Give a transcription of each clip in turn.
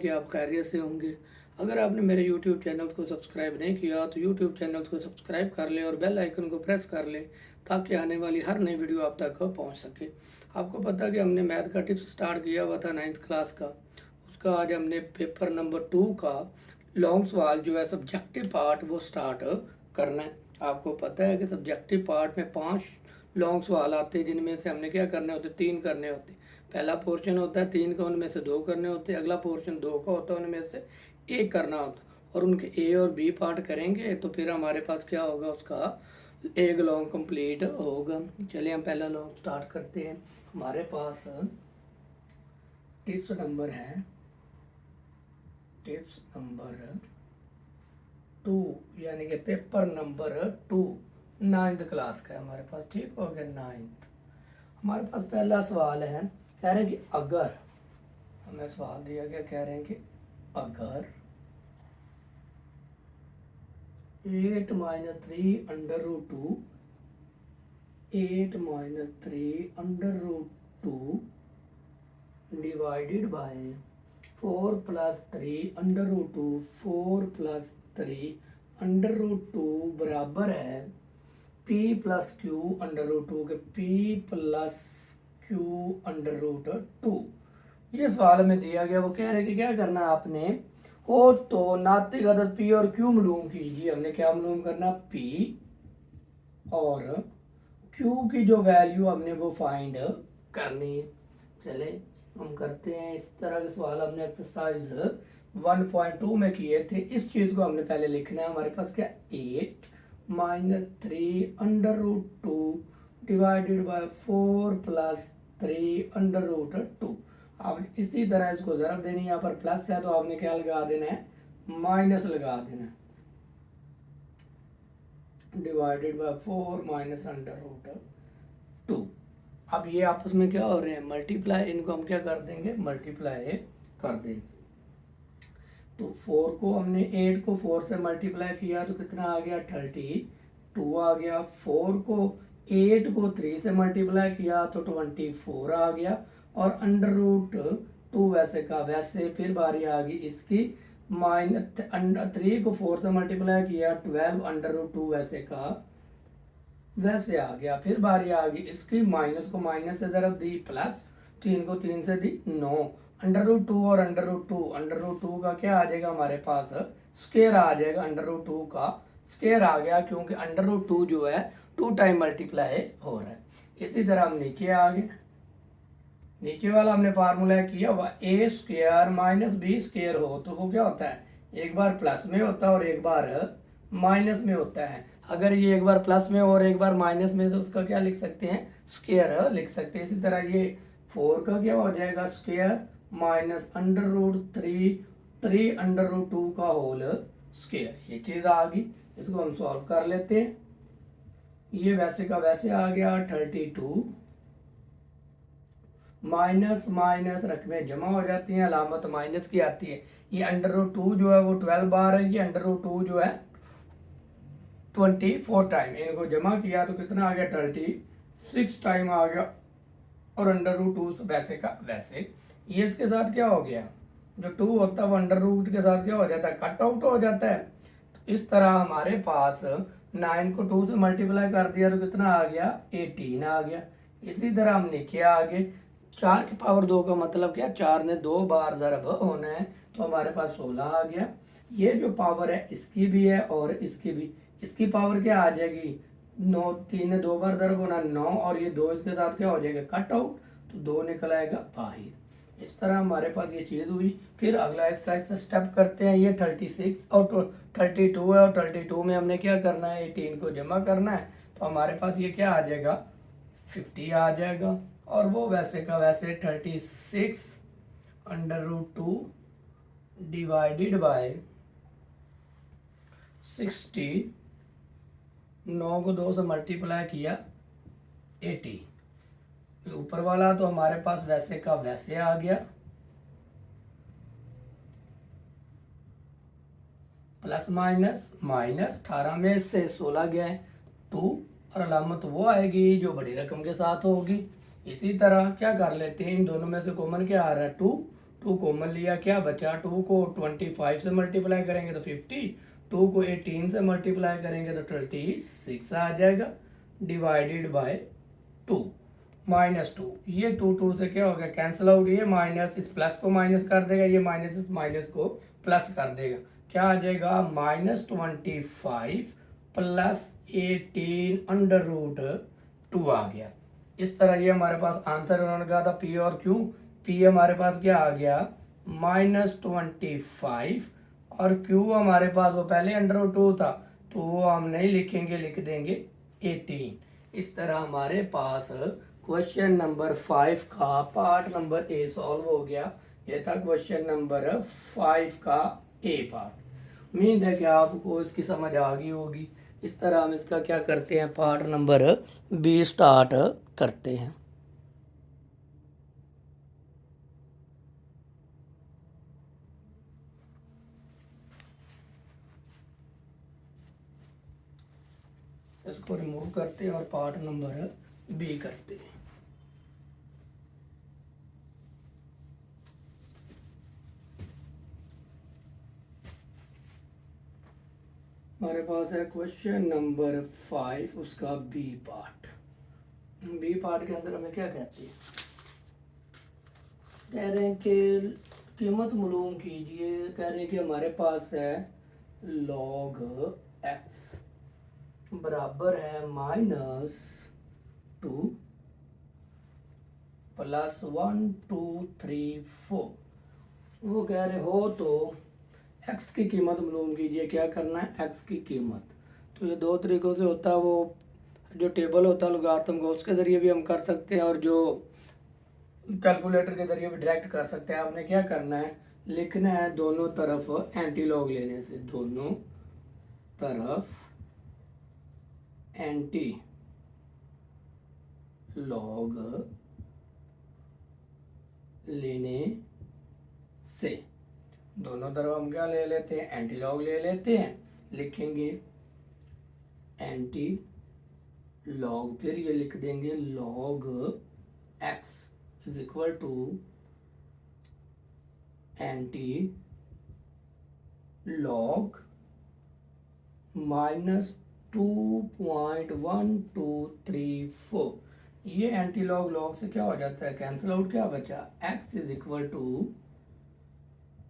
कि आप खैरियत से होंगे। अगर आपने मेरे यूट्यूब चैनल को सब्सक्राइब नहीं किया तो यूट्यूब चैनल को सब्सक्राइब कर लें और बेल आइकन को प्रेस कर लें ताकि आने वाली हर नई वीडियो आप तक पहुंच सके। आपको पता है कि हमने मैथ का टिप्स स्टार्ट किया हुआ था 9th क्लास का, उसका आज हमने पेपर नंबर 2 का लॉन्ग सवाल जो है सब्जेक्टिव पार्ट वो स्टार्ट करना है। आपको पता है कि सब्जेक्टिव पार्ट में 5 लॉन्ग सवाल आते हैं जिनमें से हमने क्या करने होते, 3 करने होते। पहला पोर्शन होता है 3 का, उनमें से 2 करने होते हैं। अगला पोर्शन 2 का होता है, उनमें से 1 करना होता है। और उनके ए और बी पार्ट करेंगे तो फिर हमारे पास क्या होगा, उसका एक लॉन्ग कंप्लीट होगा। चलिए हम पहला लॉन्ग स्टार्ट करते हैं। हमारे पास टिप्स नंबर 2 यानी कि पेपर नंबर 2 9th क्लास का है हमारे पास। ठीक हो गया 9th। हमारे पास पहला सवाल है, कह रहे हैं कि अगर हमें सवाल दिया गया, कह रहे हैं कि अगर 8 - 3 under root 2 8 - 3 under root 2 divided by 4 + 3 under root 2 4 + 3 under root 2 बराबर है P + Q अंडर रूट 2 के P + Q अंडर रूट 2। ये सवाल में दिया गया, वो कह रहे हैं कि क्या करना है आपने, हो तो नातिक अदद P और Q मालूम कीजिए। हमने क्या मालूम करना, P और Q की जो वैल्यू हमने वो फाइंड करनी है। चले हम करते हैं। इस तरह के सवाल हमने एक्सरसाइज 1.2 में किए थे। इस चीज़ को हमने पहले लिखना है। हमारे पास क्या, 8 - 3 under root 2 divided by 4 + 3 under root 2। अब इसी तरह इसको ज़रब देनी है। यहाँ पर प्लस है तो आपने क्या लगा देना है, माइनस लगा देना है। Divided by 4 - under root 2। अब ये आपस में क्या हो रहे हैं, मल्टीप्लाई। इनको हम क्या कर देंगे, मल्टीप्लाई कर देंगे। तो 4 को हमने 8 को 4 से मल्टीप्लाई किया तो कितना आ गया, 32 आ गया। 4 को 8 को 3 से मल्टीप्लाई किया तो 24 आ गया। और अंडर रूट 2 वैसे का वैसे। फिर बारी आ गई इसकी, -3 को 4 से मल्टीप्लाई किया 12 अंडर रूट 2 वैसे का वैसे आ गया। फिर बारी आ गई इसकी, माइनस को माइनस से ज़रब दी, प्लस 3 को 3 से दी 9 अंडर रूट 2 और अंडर रूट 2 का क्या आ जाएगा हमारे पास, स्क्वायर आ जाएगा। अंडर रूट 2 का स्क्वायर आ गया क्योंकि अंडर रूट 2 जो है 2 टाइम मल्टीप्लाई हो रहा है। इसी तरह हम नीचे आ गए। नीचे वाला हमने फार्मूला किया हुआ, a² - b² हो तो वो क्या होता है, एक बार प्लस में होता है और एक बार माइनस में होता है। अगर ये एक बार प्लस में और एक बार माइनस में तो उसका क्या लिख सकते हैं, स्क्वायर लिख सकते हैं। इसी तरह ये 4 का क्या हो जाएगा, square minus under root 3 under root 2 का होल स्क्वायर। ये चीज़ आ गई। इसको हम सॉल्व कर लेते हैं। ये वैसे का वैसे आ गया 32, माइनस माइनस रकमें जमा हो जाती हैं, अलामत माइनस की आती है। ये अंडर रूट 2 जो है वो 12 बार है, ये अंडर रूट 2 जो है 24 टाइम। इनको जमा किया तो कितना आ गया, 36 टाइम आ गया। और अंडर रूट 2 वैसे का वैसे। ये इसके साथ क्या हो गया, जो 2 होता है वो अंडर रूट के साथ क्या हो जाता है, कट आउट हो जाता है। तो इस तरह हमारे पास 9 को 2 से मल्टीप्लाई कर दिया तो कितना आ गया, 18 आ गया। इसी तरह हम नीचे आ गए। 4 की पावर 2 का मतलब क्या, 4 ने 2 बार ज़रब होना है तो हमारे पास 16 आ गया। ये जो पावर है इसकी भी है और इसकी भी। इसकी पावर क्या आ जाएगी, 9, 3 ने 2 बार ज़रब होना 9 और ये 2 इसके साथ क्या हो जाएगा, कट आउट, तो 2 निकल आएगा बाहर। इस तरह हमारे पास ये चीज़ हुई। फिर अगला इसका स्टेप करते हैं। ये 36 और 32 है और 32 में हमने क्या करना है, 18 को जमा करना है तो हमारे पास ये क्या आ जाएगा, 50 आ जाएगा। और वो वैसे का वैसे 36 अंडर रूट 2 डिवाइडेड बाय 60, 9 को 2 से मल्टीप्लाई किया 80। ऊपर वाला तो हमारे पास वैसे का वैसे आ गया, प्लस माइनस माइनस 18 में से 16 गया है 2 और अलामत वो आएगी जो बड़ी रकम के साथ होगी। इसी तरह क्या कर लेते हैं, इन दोनों में से कॉमन क्या आ रहा है, 2 2 कॉमन लिया, क्या बचा, 2 को 25 से मल्टीप्लाई करेंगे तो 50, 2 को 18 से मल्टीप्लाई करेंगे तो 26 आ जाएगा, डिवाइडेड बाय 2 -2। ये 2 से क्या हो गया, कैंसिल आउट, ये माइनस इस प्लस को माइनस कर देगा, ये माइनस इस माइनस को प्लस कर देगा, क्या आ जाएगा, -25 प्लस 18 √2 आ गया। इस तरह ये हमारे पास आंसर उन्होंने कहा था पी और क्यू। पी हमारे पास क्या आ गया, -25, और क्यू हमारे पास वो पहले √2 था, तो वो हम नहीं लिखेंगे, लिख देंगे 18। इस तरह हमारे पास क्वेश्चन नंबर 5 का पार्ट नंबर ए सॉल्व हो गया। ये था क्वेश्चन नंबर 5 का ए पार्ट। उम्मीद है कि आपको इसकी समझ आ गई होगी। इस तरह हम इसका क्या करते हैं, पार्ट नंबर बी स्टार्ट करते हैं। इसको रिमूव करते हैं और पार्ट नंबर बी करते हैं। हमारे पास है क्वेश्चन नंबर 5, उसका बी पार्ट। बी पार्ट के अंदर हमें क्या कहते हैं, कह रहे हैं कि कीमत मालूम कीजिए। कह रहे हैं कि हमारे पास है log x बराबर है -2 + 1 2 3 4। वो कह रहे हो तो x की कीमत मालूम कीजिए। क्या करना है, x की कीमत। तो ये दो तरीक़ों से होता है, वो जो टेबल होता है लॉगरिथम का, उसके ज़रिए भी हम कर सकते हैं, और जो कैलकुलेटर के ज़रिए भी डायरेक्ट कर सकते हैं। आपने क्या करना है, लिखना है दोनों तरफ एंटी लॉग लेने से, दोनों तरफ एंटी लॉग लेने से, दोनों तरफ हम क्या ले लेते हैं, एंटी लॉग ले लेते हैं। लिखेंगे एंटी लॉग, फिर ये लिख देंगे log x is equal to anti log -2.1234। ये एंटी लॉग लॉग से क्या हो जाता है, कैंसिल आउट, क्या बचा, x is equal to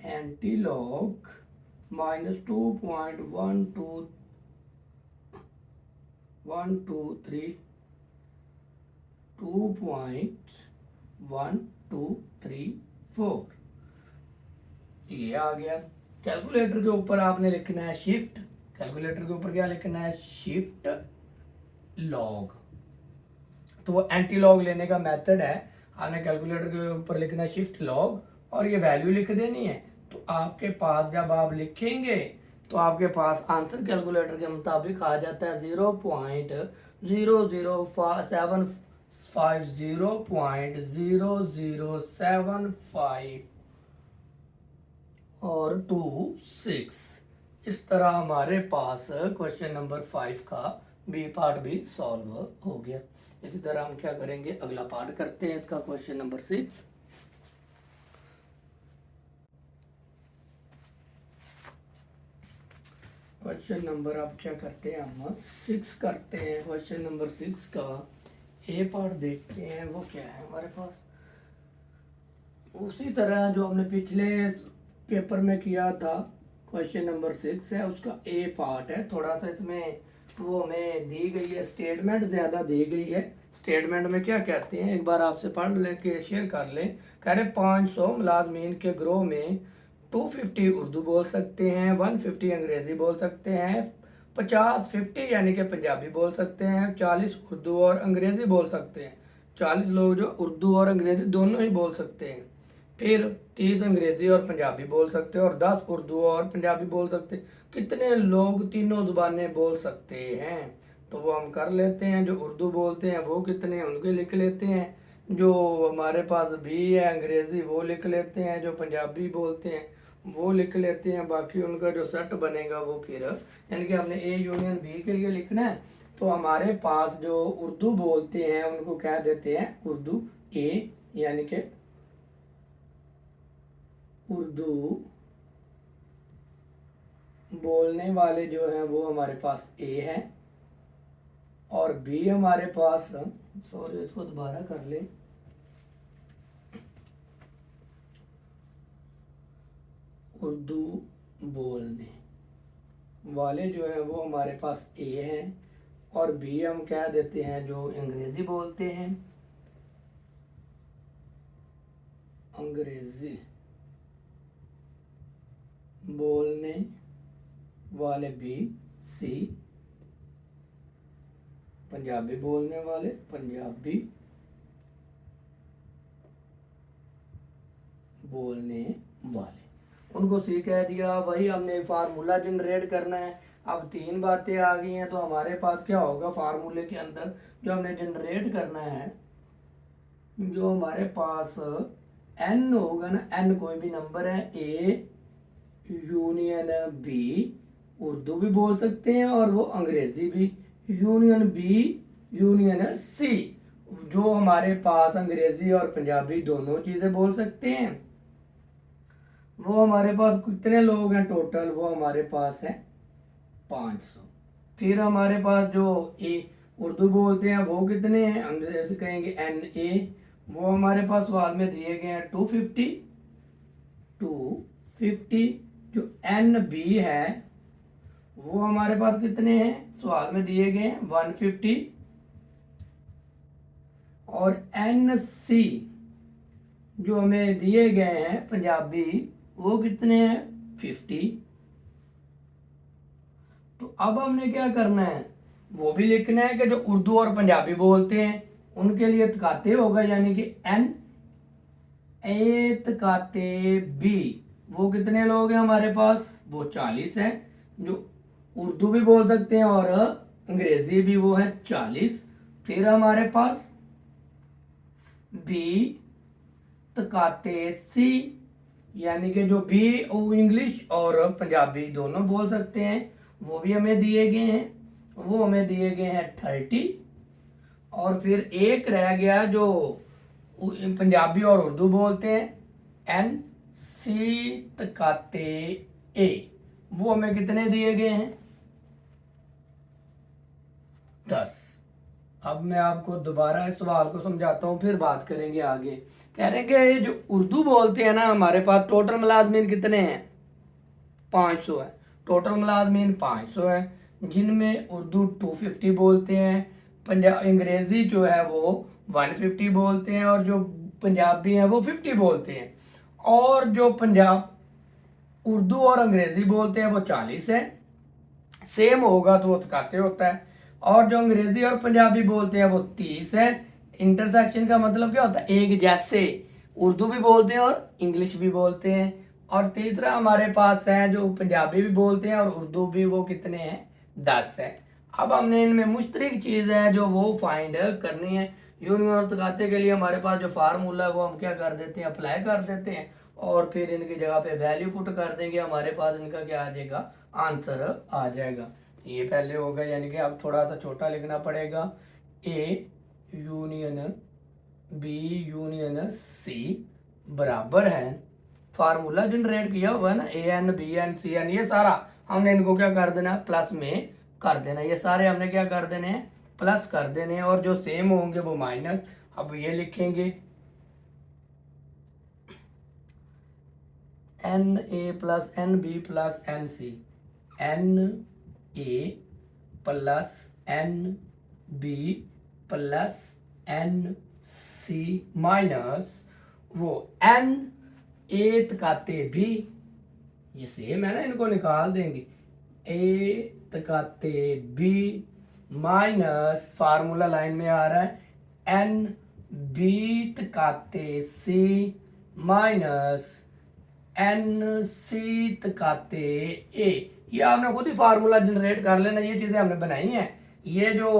anti log -2.123 2.1234। ये आ गया। कैलकुलेटर के ऊपर आपने लिखना है शिफ्ट, कैलकुलेटर के ऊपर क्या लिखना है, शिफ्ट लॉग। तो वो एंटी लॉग लेने का मेथड है। आपने कैलकुलेटर के ऊपर लिखना है शिफ्ट लॉग और ये वैल्यू लिख देनी है। तो आपके पास जब आप लिखेंगे तो आपके पास आंसर कैलकुलेटर के मुताबिक आ जाता है 0.00750.0075 और 26। इस तरह हमारे पास क्वेश्चन नंबर 5 का बी पार्ट भी सॉल्व हो गया। इसी तरह हम क्या करेंगे, अगला पार्ट करते हैं इसका, क्वेश्चन नंबर 6। क्वेश्चन नंबर आप क्या करते हैं, हम 6 करते हैं। क्वेश्चन नंबर 6 का ए पार्ट देखते हैं, वो क्या है हमारे पास। उसी तरह जो हमने पिछले पेपर में किया था, क्वेश्चन नंबर 6 है, उसका ए पार्ट है। थोड़ा सा इसमें वो हमें दी गई है, स्टेटमेंट ज़्यादा दी गई है। स्टेटमेंट में क्या कहते हैं, एक बार आपसे पढ़ लेके शेयर कर लें। कह रहे 500 मुलाजमीन के ग्रोह में 250 उर्दू बोल सकते हैं, 150 अंग्रेज़ी बोल सकते हैं, 50 यानी कि पंजाबी बोल सकते हैं, 40 उर्दू और अंग्रेज़ी बोल सकते हैं। 40 लोग जो उर्दू और अंग्रेज़ी दोनों ही बोल सकते हैं। फिर 30 अंग्रेज़ी और पंजाबी बोल सकते हैं और 10 उर्दू और पंजाबी बोल सकते हैं। कितने लोग तीनों ज़ुबानें बोल सकते हैं, तो वो हम कर लेते हैं। जो उर्दू बोलते हैं वो कितने हैं उनके लिख लेते हैं। जो हमारे पास बी है अंग्रेज़ी वो लिख लेते हैं। जो पंजाबी बोलते हैं वो लिख लेते हैं। बाकी उनका जो सेट बनेगा वो फिर, यानी कि हमने ए यूनियन बी के लिए लिखना है। तो हमारे पास जो उर्दू बोलते हैं उनको कह देते हैं उर्दू ए, यानी कि उर्दू बोलने वाले जो हैं वो हमारे पास ए हैं और बी हमारे पास, सॉरी इसको दोबारा कर ले, उर्दू बोलने वाले जो हैं वो हमारे पास ए हैं और बी हम क्या देते हैं जो अंग्रेजी बोलते हैं, अंग्रेजी बोलने वाले बी, सी पंजाबी बोलने वाले पंजाबी बोलने वाले, उनको सी कह दिया। वही हमने फार्मूला जनरेट करना है। अब तीन बातें आ गई हैं तो हमारे पास क्या होगा फार्मूले के अंदर जो हमने जनरेट करना है, जो हमारे पास एन होगा ना, एन कोई भी नंबर है, ए यूनियन बी, उर्दू भी बोल सकते हैं और वो अंग्रेजी भी, यूनियन बी यूनियन सी, जो हमारे पास अंग्रेजी और पंजाबी दोनों चीज़ें बोल सकते हैं, वो हमारे पास कितने लोग हैं टोटल, वो हमारे पास है 500। फिर हमारे पास जो ए उर्दू बोलते हैं वो कितने हैं, हम जैसे कहेंगे एन ए, वो हमारे पास सवाल में दिए गए हैं 250। जो एन बी है वो हमारे पास कितने हैं, सवाल में दिए गए हैं 150। और एन सी जो हमें दिए गए हैं पंजाबी वो कितने हैं 50। तो अब हमने क्या करना है, वो भी लिखना है कि जो उर्दू और पंजाबी बोलते हैं उनके लिए तकाते होगा, यानी कि एन ए तकाते बी, वो कितने लोग हैं हमारे पास, वो 40 हैं। जो उर्दू भी बोल सकते हैं और अंग्रेजी भी, वो है 40। फिर हमारे पास बी तकाते सी, यानी कि जो बी इंग्लिश और पंजाबी दोनों बोल सकते हैं, वो भी हमें दिए गए हैं, वो हमें दिए गए हैं 30। और फिर एक रह गया जो पंजाबी और उर्दू बोलते हैं, एन सी तकाते ए, वो हमें कितने दिए गए हैं 10। अब मैं आपको दोबारा इस सवाल को समझाता हूँ फिर बात करेंगे आगे। कह रहे हैं कि ये जो उर्दू बोलते हैं ना हमारे पास टोटल मुलाजमीन कितने हैं 500 है, टोटल मुलाजमीन 500 है, जिनमें उर्दू 250 बोलते हैं, पंजाब अंग्रेजी जो है वो 150 बोलते हैं और जो पंजाबी हैं वो 50 बोलते हैं। और जो पंजाब उर्दू और अंग्रेजी बोलते हैं वो 40 है, सेम होगा तो वो तकाते होता है। और जो अंग्रेजी और पंजाबी बोलते हैं वो 30 है। इंटरसेक्शन का मतलब क्या होता है, एक जैसे उर्दू भी बोलते हैं और इंग्लिश भी बोलते हैं। और तीसरा हमारे पास है जो पंजाबी भी बोलते हैं और उर्दू भी, वो कितने हैं 10 है। अब हमने इनमें मुश्तरक चीज़ है जो वो फाइंड करनी है। यूनियन और तकाते के लिए हमारे पास जो फार्मूला है वो हम क्या कर देते हैं, अप्लाई कर देते हैं और फिर इनकी जगह पे वैल्यू पुट कर देंगे, हमारे पास इनका क्या आ जाएगा, आंसर आ जाएगा। ये पहले होगा, यानी कि अब थोड़ा सा छोटा लिखना पड़ेगा, A union B union C बराबर है, फार्मूला जनरेट किया हुआ है ना, A N B N C N, ये सारा हमने इनको क्या कर देना, प्लस में कर देना, ये सारे हमने क्या कर देने हैं, प्लस कर देने हैं, और जो सेम होंगे वो माइनस। अब ये लिखेंगे N A plus N B plus N C, N A plus N B plus N C minus वो एन ए तकाते बी, ये सेम है ना, इनको निकाल देंगे, ए तकाते बी माइनस फार्मूला लाइन में आ रहा है एन बी तकाते सी माइनस एन सी तकाते ए। ये आपने खुद ही फार्मूला जनरेट कर लेना, ये चीज़ें हमने बनाई हैं। ये जो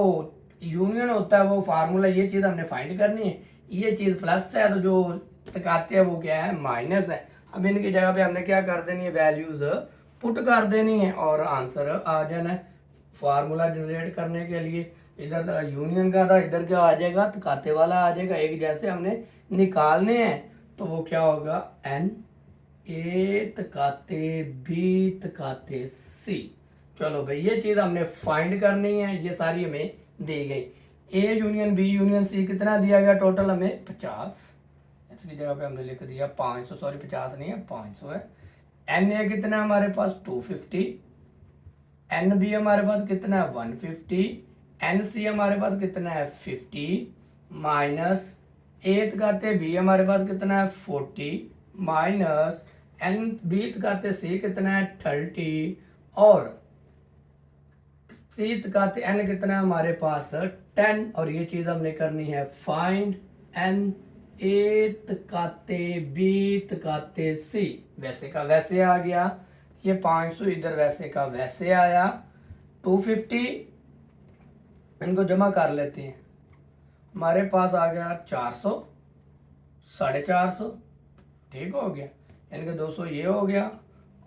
यूनियन होता है वो फार्मूला, ये चीज़ हमने फाइंड करनी है, ये चीज़ प्लस है तो जो तकाते हैं वो क्या है, माइनस है। अब इनकी जगह पे हमने क्या कर देनी है, वैल्यूज़ पुट कर देनी है और आंसर आ जाना है। फार्मूला जनरेट करने के लिए इधर यूनियन का था, इधर क्या आ जाएगा, तकाते वाला आ जाएगा, एक जैसे हमने निकालने हैं। तो वो क्या होगा, एन ए तकाते बी तकाते सी। चलो भाई ये चीज़ हमने फाइंड करनी है, ये सारी हमें दी गई। A union B union C कितना दिया गया टोटल हमें 50, इसकी जगह पे हमने लिख दिया 500, सॉरी 50 नहीं है 500 है। एन ए कितना है हमारे पास 250, एन बी हमारे पास कितना है 150, एन सी हमारे पास कितना है 50 माइनस ए तकाते बी हमारे पास कितना है 40 माइनस एन बी तकाते सी कितना है 30 और सी तकाते एन कितना है हमारे पास 10। और ये चीज़ हमने करनी है फाइंड एन ए तकाते बी तकाते सी। वैसे का वैसे आ गया, ये 500 इधर वैसे का वैसे आया, 250 इनको जमा कर लेते हैं, हमारे पास आ गया 400, 450, ठीक हो गया। इनके 200 ये हो गया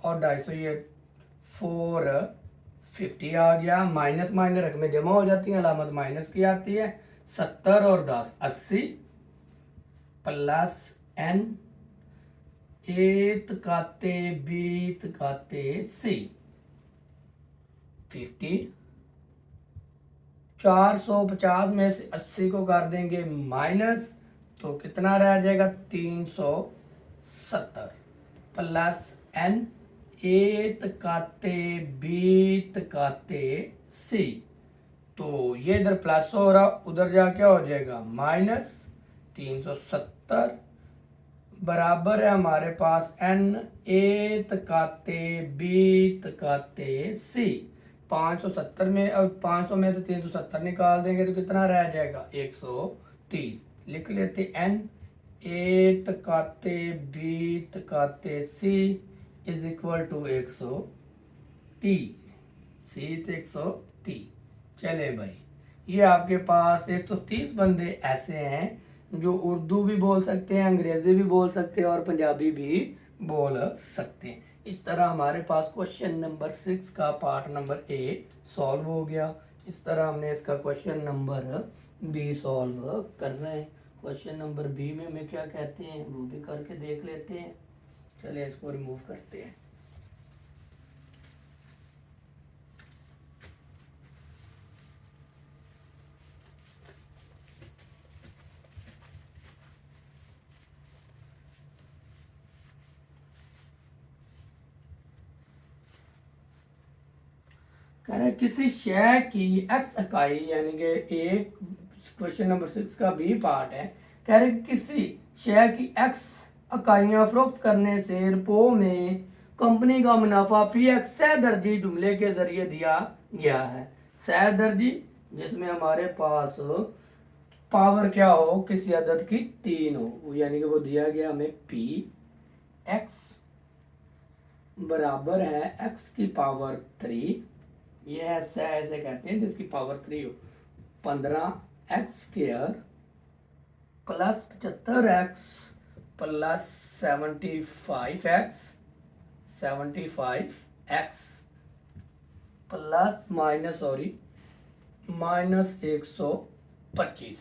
और 250 ये 450 आ गया। माइनस माइनस रकमें जमा हो जाती हैं, अलामत माइनस की आती है। 70 और 10 80 प्लस एन ए तकाते बी तकाते सी 50। 450 में से 80 को कर देंगे माइनस, तो कितना रह जाएगा 370 प्लस एन ए तकाते बी तकाते सी। तो ये इधर प्लस हो रहा, उधर जा क्या हो जाएगा माइनस 370 बराबर है हमारे पास एन ए तकाते बी तकाते सी। 570 में, अब 500 में से 370 निकाल देंगे तो कितना रह जाएगा 130। लिख लेते एन ए तकाते बी तकाते C is equal to 130, C तो 130। चले भाई, ये आपके पास 130 बंदे ऐसे हैं जो उर्दू भी बोल सकते हैं, अंग्रेजी भी बोल सकते हैं और पंजाबी भी बोल सकते हैं। इस तरह हमारे पास क्वेश्चन नंबर 6 का पार्ट नंबर ए सॉल्व हो गया। इस तरह हमने इसका क्वेश्चन नंबर बी सॉल्व करना है। क्वेश्चन नंबर बी में हमें क्या कहते हैं वो भी करके देख लेते हैं। चलिए इसको रिमूव करते हैं। कह रहे किसी शय की एक्स इकाई, यानी कि एक क्वेश्चन नंबर 6 का बी पार्ट है। कह रहे किसी शय की एक्स इकाइयाँ फरोख्त करने से रुपयों में कंपनी का मुनाफा पी एक्स सह दर्जी जुमले के जरिए दिया गया है। सह दर्जी जिसमें हमारे पास पावर क्या हो किसी अदद की 3 हो, यानी कि वो दिया गया हमें पी एक्स बराबर है एक्स की पावर 3, ये ऐसा ऐसे कहते हैं जिसकी पावर 3 हो, 15 X square plus 75 x plus 75 x plus minus minus 125।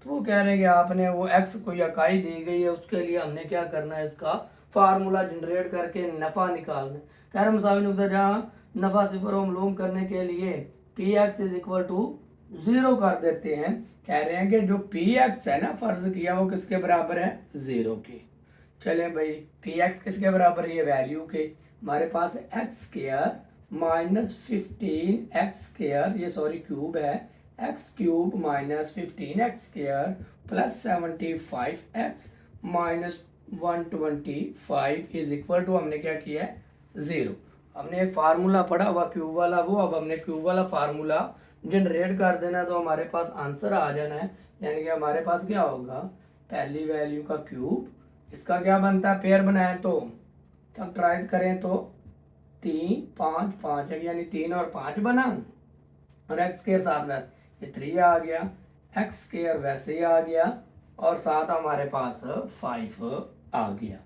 तो वो कह रहे हैं कि आपने वो एक्स को इकाई दी गई है, उसके लिए हमने क्या करना है, इसका फार्मूला जनरेट करके नफ़ा निकालना। कह रहे मसावी नुक्ता जहाँ नफ़ा सिफर को मालूम करने के लिए P X is equal to 0 कर देते हैं। कह रहे हैं कि जो पी एक्स है ना, फर्ज किया वो किसके बराबर है 0 के। चले भाई पी एक्स किसके बराबर है, ये वैल्यू के। हमारे पास X square minus 15 X square, ये सॉरी क्यूब है, X cube minus 15 X square plus 75 X minus 125 is equal to, हमने क्या किया है 0। हमने एक फार्मूला पढ़ा हुआ क्यूब वाला, वो अब हमने क्यूब वाला फार्मूला जनरेट कर देना, तो हमारे पास आंसर आ जाना है। यानी कि हमारे पास क्या होगा, पहली वैल्यू का क्यूब, इसका क्या बनता है, पेयर बनाए तो फैक्टराइज करें तो 3 5 5 है, यानी 3 और 5 बना, और एक्स के साथ वैसे ये 3 आ गया, एक्स स्क्वायर वैसे ही आ गया, और साथ हमारे पास 5 आ गया।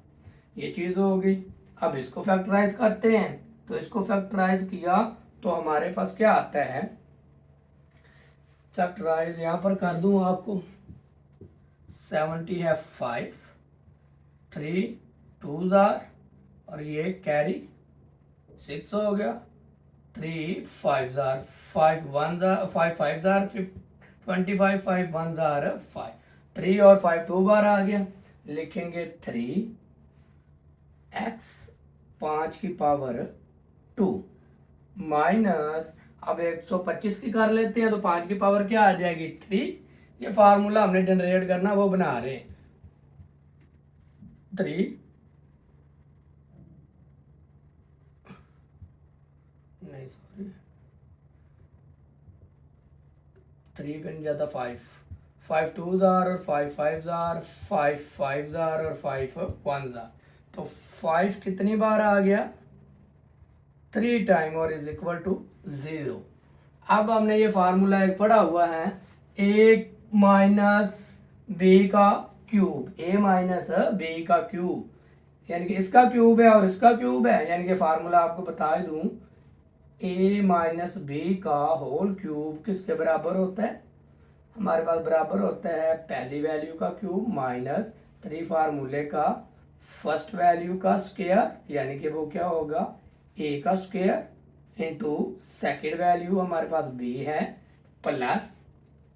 ये चीज़ हो गई। अब इसको फैक्टराइज करते हैं, तो इसको फैक्टराइज किया तो हमारे पास क्या आता है, फैक्टराइज यहाँ पर कर दूँ आपको, 70 है 5, 3 2 जार और ये कैरी 6 हो गया, 3 5 जार 5 1 जार 5 5 जार 25, 5 1 जार 5, 3 और 5 2 बार आ गया, लिखेंगे 3x 5 की पावर 2 माइनस, अब 125 की कर लेते हैं तो 5 की पावर क्या आ जाएगी 3। ये फार्मूला हमने जनरेट करना वो बना रहे हैं 3 नहीं सॉरी 3 पे नहीं जाता 5 5 2 जार और 5 5 जार 5 5 जार और 5 1 जार, तो 5 कितनी बार आ गया 3 टाइम और इज इक्वल टू 0। अब हमने ये फार्मूला एक पढ़ा हुआ है a माइनस बी का क्यूब, a माइनस बी का क्यूब, यानी कि इसका क्यूब है और इसका क्यूब है, यानी कि फार्मूला आपको बता दूं a माइनस बी का होल क्यूब किसके बराबर होता है, हमारे पास बराबर होता है पहली वैल्यू का क्यूब माइनस 3 फार्मूले का फर्स्ट वैल्यू का स्क्वायर, यानी कि वो क्या होगा a का स्क्वायर इंटू सेकेंड वैल्यू हमारे पास b है प्लस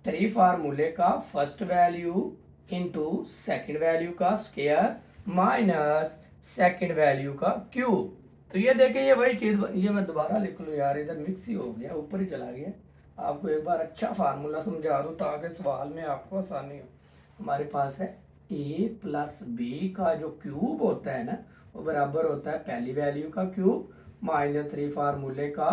3 फार्मूले का first value into second value का स्क्वायर माइनस सेकेंड वैल्यू का क्यूब। तो ये देखिए ये वही चीज़, ये मैं दोबारा लिख लूँ यार, इधर मिक्स ही हो गया, ऊपर ही चला गया। आपको एक बार अच्छा फार्मूला समझा दूँ ताकि सवाल में आपको आसानी हो। हमारे पास है a प्लस बी का जो क्यूब होता है ना वो बराबर होता है पहली वैल्यू का क्यूब माइनस 3 फार्मूले का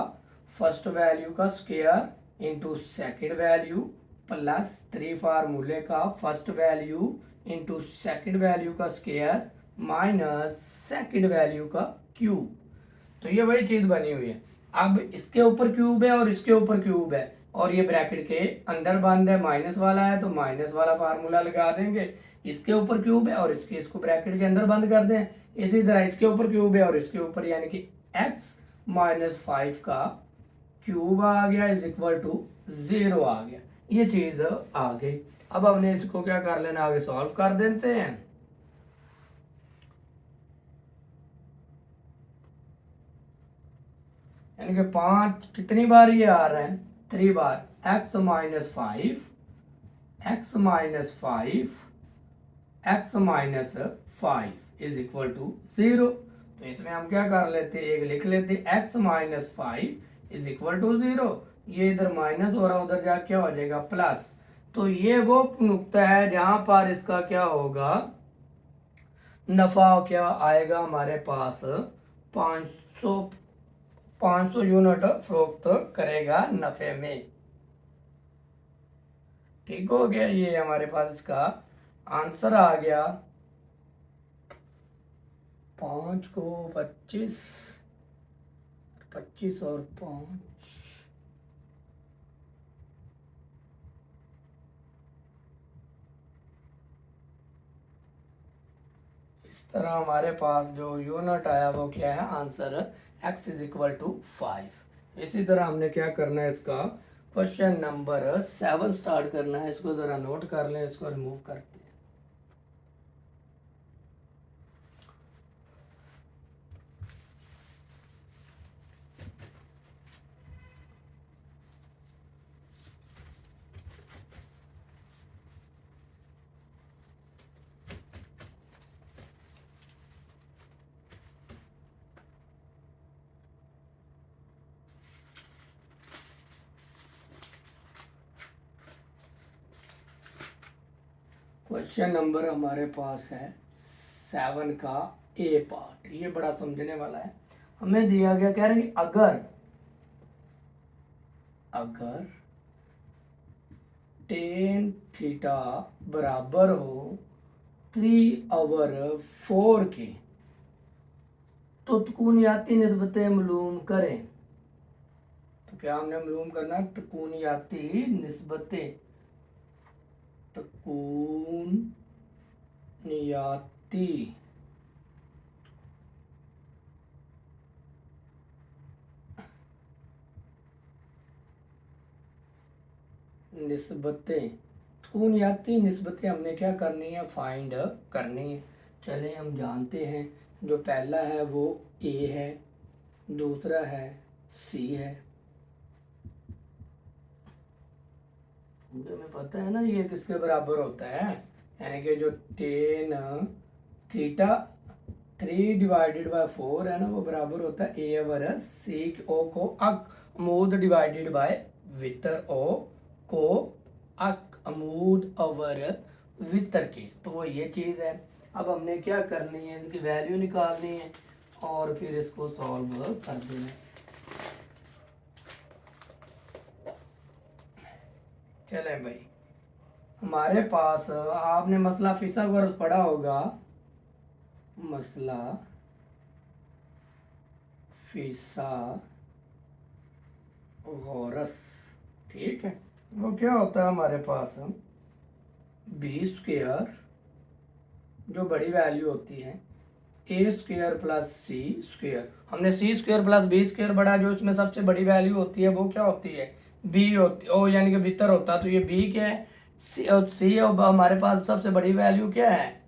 फर्स्ट वैल्यू का square into second value plus 3 फार्मूले का first value into second value का स्क्वायर माइनस सेकेंड वैल्यू का क्यूब। तो ये वही चीज बनी हुई है। अब इसके ऊपर क्यूब है और इसके ऊपर क्यूब है और ये ब्रैकेट के अंदर बंद है, माइनस वाला है तो माइनस वाला फार्मूला लगा देंगे, इसके ऊपर क्यूब है और इसको ब्रैकेट के अंदर बंद कर दें। इसी तरह इसके ऊपर क्यूब है और इसके ऊपर यानी कि x माइनस 5 का क्यूब आ गया इज इक्वल टू 0 आ गया, ये चीज आ गई। अब हमने इसको क्या कर लेना, आगे सॉल्व कर देते हैं। यानी कि 5 कितनी बार ये आ रहा है 3 बार, x minus 5 x minus 5 x minus 5 is equal to 0। तो इसमें हम क्या कर लेते एक लिख लेते x minus 5 is equal to 0, ये इधर माइनस हो रहा उधर जा क्या हो जाएगा प्लस। तो ये वो नुक्ता है जहां पर इसका क्या होगा नफा क्या आएगा हमारे पास 500 यूनिट फरोख्त करेगा नफे में। ठीक हो गया, ये हमारे पास इसका आंसर आ गया 5 को 25 25 और 5 इस तरह हमारे पास जो यूनिट आया वो क्या है answer x is equal to 5। इसी तरह हमने क्या करना है इसका क्वेश्चन नंबर 7 स्टार्ट करना है, इसको जरा नोट कर लें, इसको रिमूव करते हैं। क्वेश्चन नंबर हमारे पास है 7 का ए पार्ट, ये बड़ा समझने वाला है। हमें दिया गया कह रहे हैं कि अगर tan थीटा बराबर हो 3/4 के तो तकूनियाती निस्बतें मालूम करें। तो क्या हमने मालूम करना है तकूनियाती निस्बतें, तकूनियाती निस्बतें, तकूनियाती निस्बतें हमने क्या करनी है फाइंड करनी है। चले हम जानते हैं जो पहला है वो ए है, दूसरा है सी है। मुझे पता है ना ये किसके बराबर होता है, यानी कि जो टेन थीटा 3/4 है ना, वो बराबर होता है ए ओवर सेक ओ को अक अमूद डिवाइडेड बाय वितर ओ को अक अमूद ओवर वितर के। तो वो ये चीज़ है। अब हमने क्या करनी है, इनकी वैल्यू निकालनी है और फिर इसको सॉल्व कर देना है। चले भाई, हमारे पास आपने मसला फिसागोरस पढ़ा होगा, मसला फिसागोरस, ठीक है। वो क्या होता है हमारे पास, बी स्क्वायर जो बड़ी वैल्यू होती है A square plus C square. हमने सी स्क्वायर प्लस बी स्क्वायर बड़ा, जो इसमें सबसे बड़ी वैल्यू होती है वो क्या होती है, बी होती ओ, यानी कि भीतर होता है। तो ये बी क्या है, सी और सी, और हमारे पास सबसे बड़ी वैल्यू क्या है,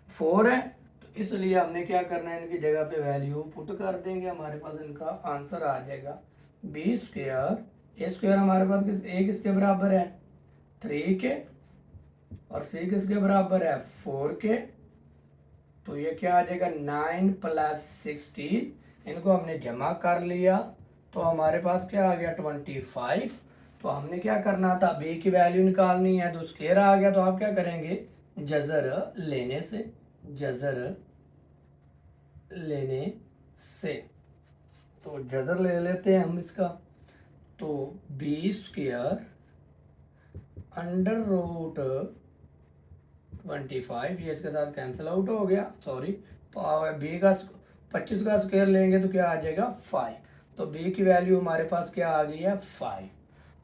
4 है। तो इसलिए हमने क्या करना है, इनकी जगह पे वैल्यू पुट कर देंगे, हमारे पास इनका आंसर आ जाएगा बी स्क्वायर। ए स्क्वायर हमारे पास ए किसके बराबर है, 3 के, और सी किसके बराबर है, 4 के। तो ये क्या आ जाएगा, 9 + 16। इनको हमने जमा कर लिया तो हमारे पास क्या आ गया, 25। तो हमने क्या करना था, बी की वैल्यू निकालनी है, तो स्क्वायर आ गया। तो आप क्या करेंगे, जजर लेने से, जजर लेने से, तो जजर ले लेते हैं हम इसका। तो बी स्क्वायर अंडर रूट 25, ये इसके साथ कैंसिल आउट हो गया, सॉरी। बी का 25 का स्क्वायर लेंगे तो क्या आ जाएगा, 5। तो बी की वैल्यू हमारे पास क्या आ गई है, 5।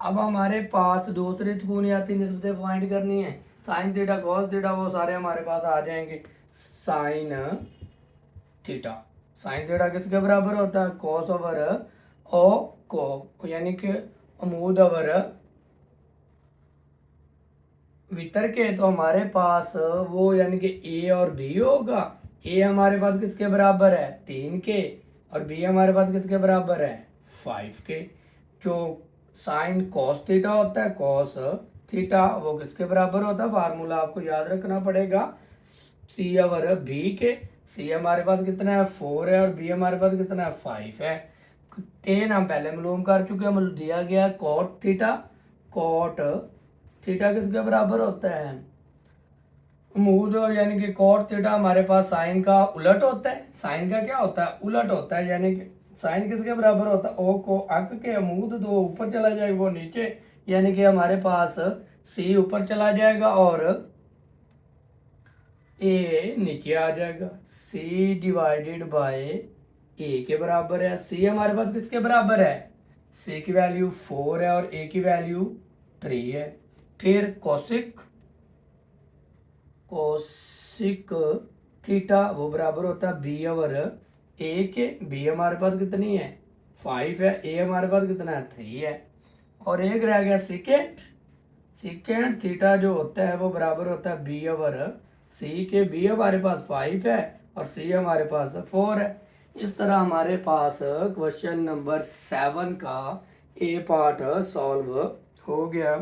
अब हमारे पास दूसरी त्रिकोणीय निस्बतें फाइंड करनी है, साइन थीटा कॉस थीटा, वो सारे हमारे पास आ जाएंगे। साइन थीटा, साइन थीटा किसके बराबर होता है, कॉस ओवर ओ को, यानी कि अमूद ओवर वितर के। तो हमारे पास वो यानी कि ए और बी होगा। ए हमारे पास किसके बराबर है, 3 के, और बी हमारे पास किसके बराबर है, 5 के। जो साइन कॉस थीटा होता है, कॉस थीटा, वो किसके बराबर होता है, फार्मूला आपको याद रखना पड़ेगा, सी ओवर बी के। सी हमारे पास कितना है, 4 है, और बी हमारे पास कितना है, 5 है। टेन हम पहले मालूम कर चुके हैं, दिया गया कॉट थीटा, कॉट थीटा किसके बराबर होता है, मूल, यानी कि कॉट थीटा हमारे पास साइन का उलट होता है। साइन का क्या होता है, उलट होता है, यानी कि साइन किसके बराबर होता है, ओ को अक के अमूद, दो ऊपर चला जाएगा वो नीचे, यानी कि हमारे पास सी ऊपर चला जाएगा और ए नीचे आ जाएगा। सी डिवाइडेड बाय ए के बराबर है। सी हमारे पास किसके बराबर है, सी की वैल्यू 4 है और ए की वैल्यू 3 है। फिर कोसिक, कोसिक थीटा वो बराबर होता है बी ओवर ए के। बी हमारे पास कितनी है, 5 है, ए हमारे पास कितना है, 3 है। और एक रह गया सिकेंड, सिकेंड थीटा जो होता है वो बराबर होता है बी ओवर सी के। बी हमारे पास 5 है और सी हमारे पास 4 है। इस तरह हमारे पास क्वेश्चन नंबर 7 का ए पार्ट सॉल्व हो गया।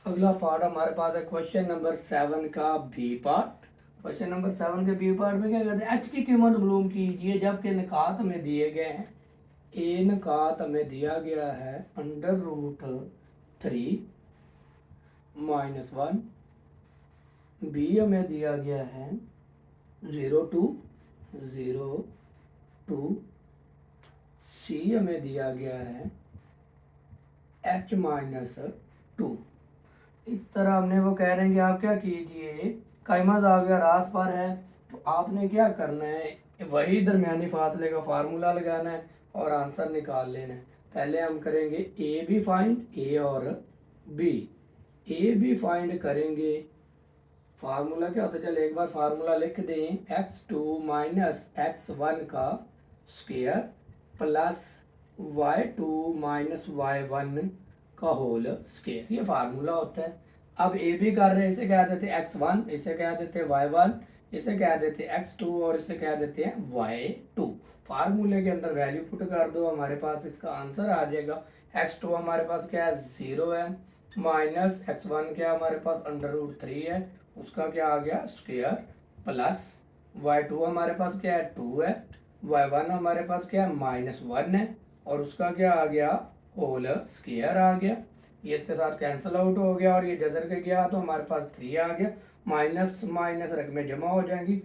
अगला पार्ट हमारे पास है क्वेश्चन नंबर 7 का बी पार्ट। क्वेश्चन नंबर 7 के बी पार्ट में क्या कहते हैं, एच की कीमत मालूम कीजिए जबकि निकात हमें दिए गए हैं। ए निकात हमें दिया गया है √3 -1, बी हमें दिया गया है 0.2, सी हमें दिया गया है H-2। इस तरह हमने वो कह रहे हैं कि आप क्या कीजिए, कायमा ज़ाविया रास पर है, तो आपने क्या करना है, वही दरमियानी फासले का फार्मूला लगाना है और आंसर निकाल लेना है। पहले हम करेंगे ए भी फाइंड, ए और बी। ए भी फाइंड करेंगे, फार्मूला क्या होता है, चल एक बार फार्मूला लिख दें, x2 - x1 का स्क्वायर प्लस y2 - y1 का होल स्केयर, ये फार्मूला होता है। अब ए भी कर रहे हैं, इसे कह देते हैं x1, इसे कह देते हैं y1, इसे कह देते हैं x2 और इसे कह देते हैं y2। फार्मूले के अंदर वैल्यू पुट कर दो, हमारे पास इसका आंसर आ जाएगा। x2 हमारे पास क्या है, 0 है, माइनस x1 क्या हमारे पास √3 है, उसका क्या आ गया स्क्वायर, प्लस y2 हमारे पास क्या है 2 है, y1 हमारे पास क्या है -1 है, और उसका क्या आ गया होल स्क्वायर आ गया। ये इसके साथ कैंसिल आउट हो गया और ये जदर के गया तो हमारे पास 3 आ गया। माइनस माइनस रकमें जमा हो जाएंगी,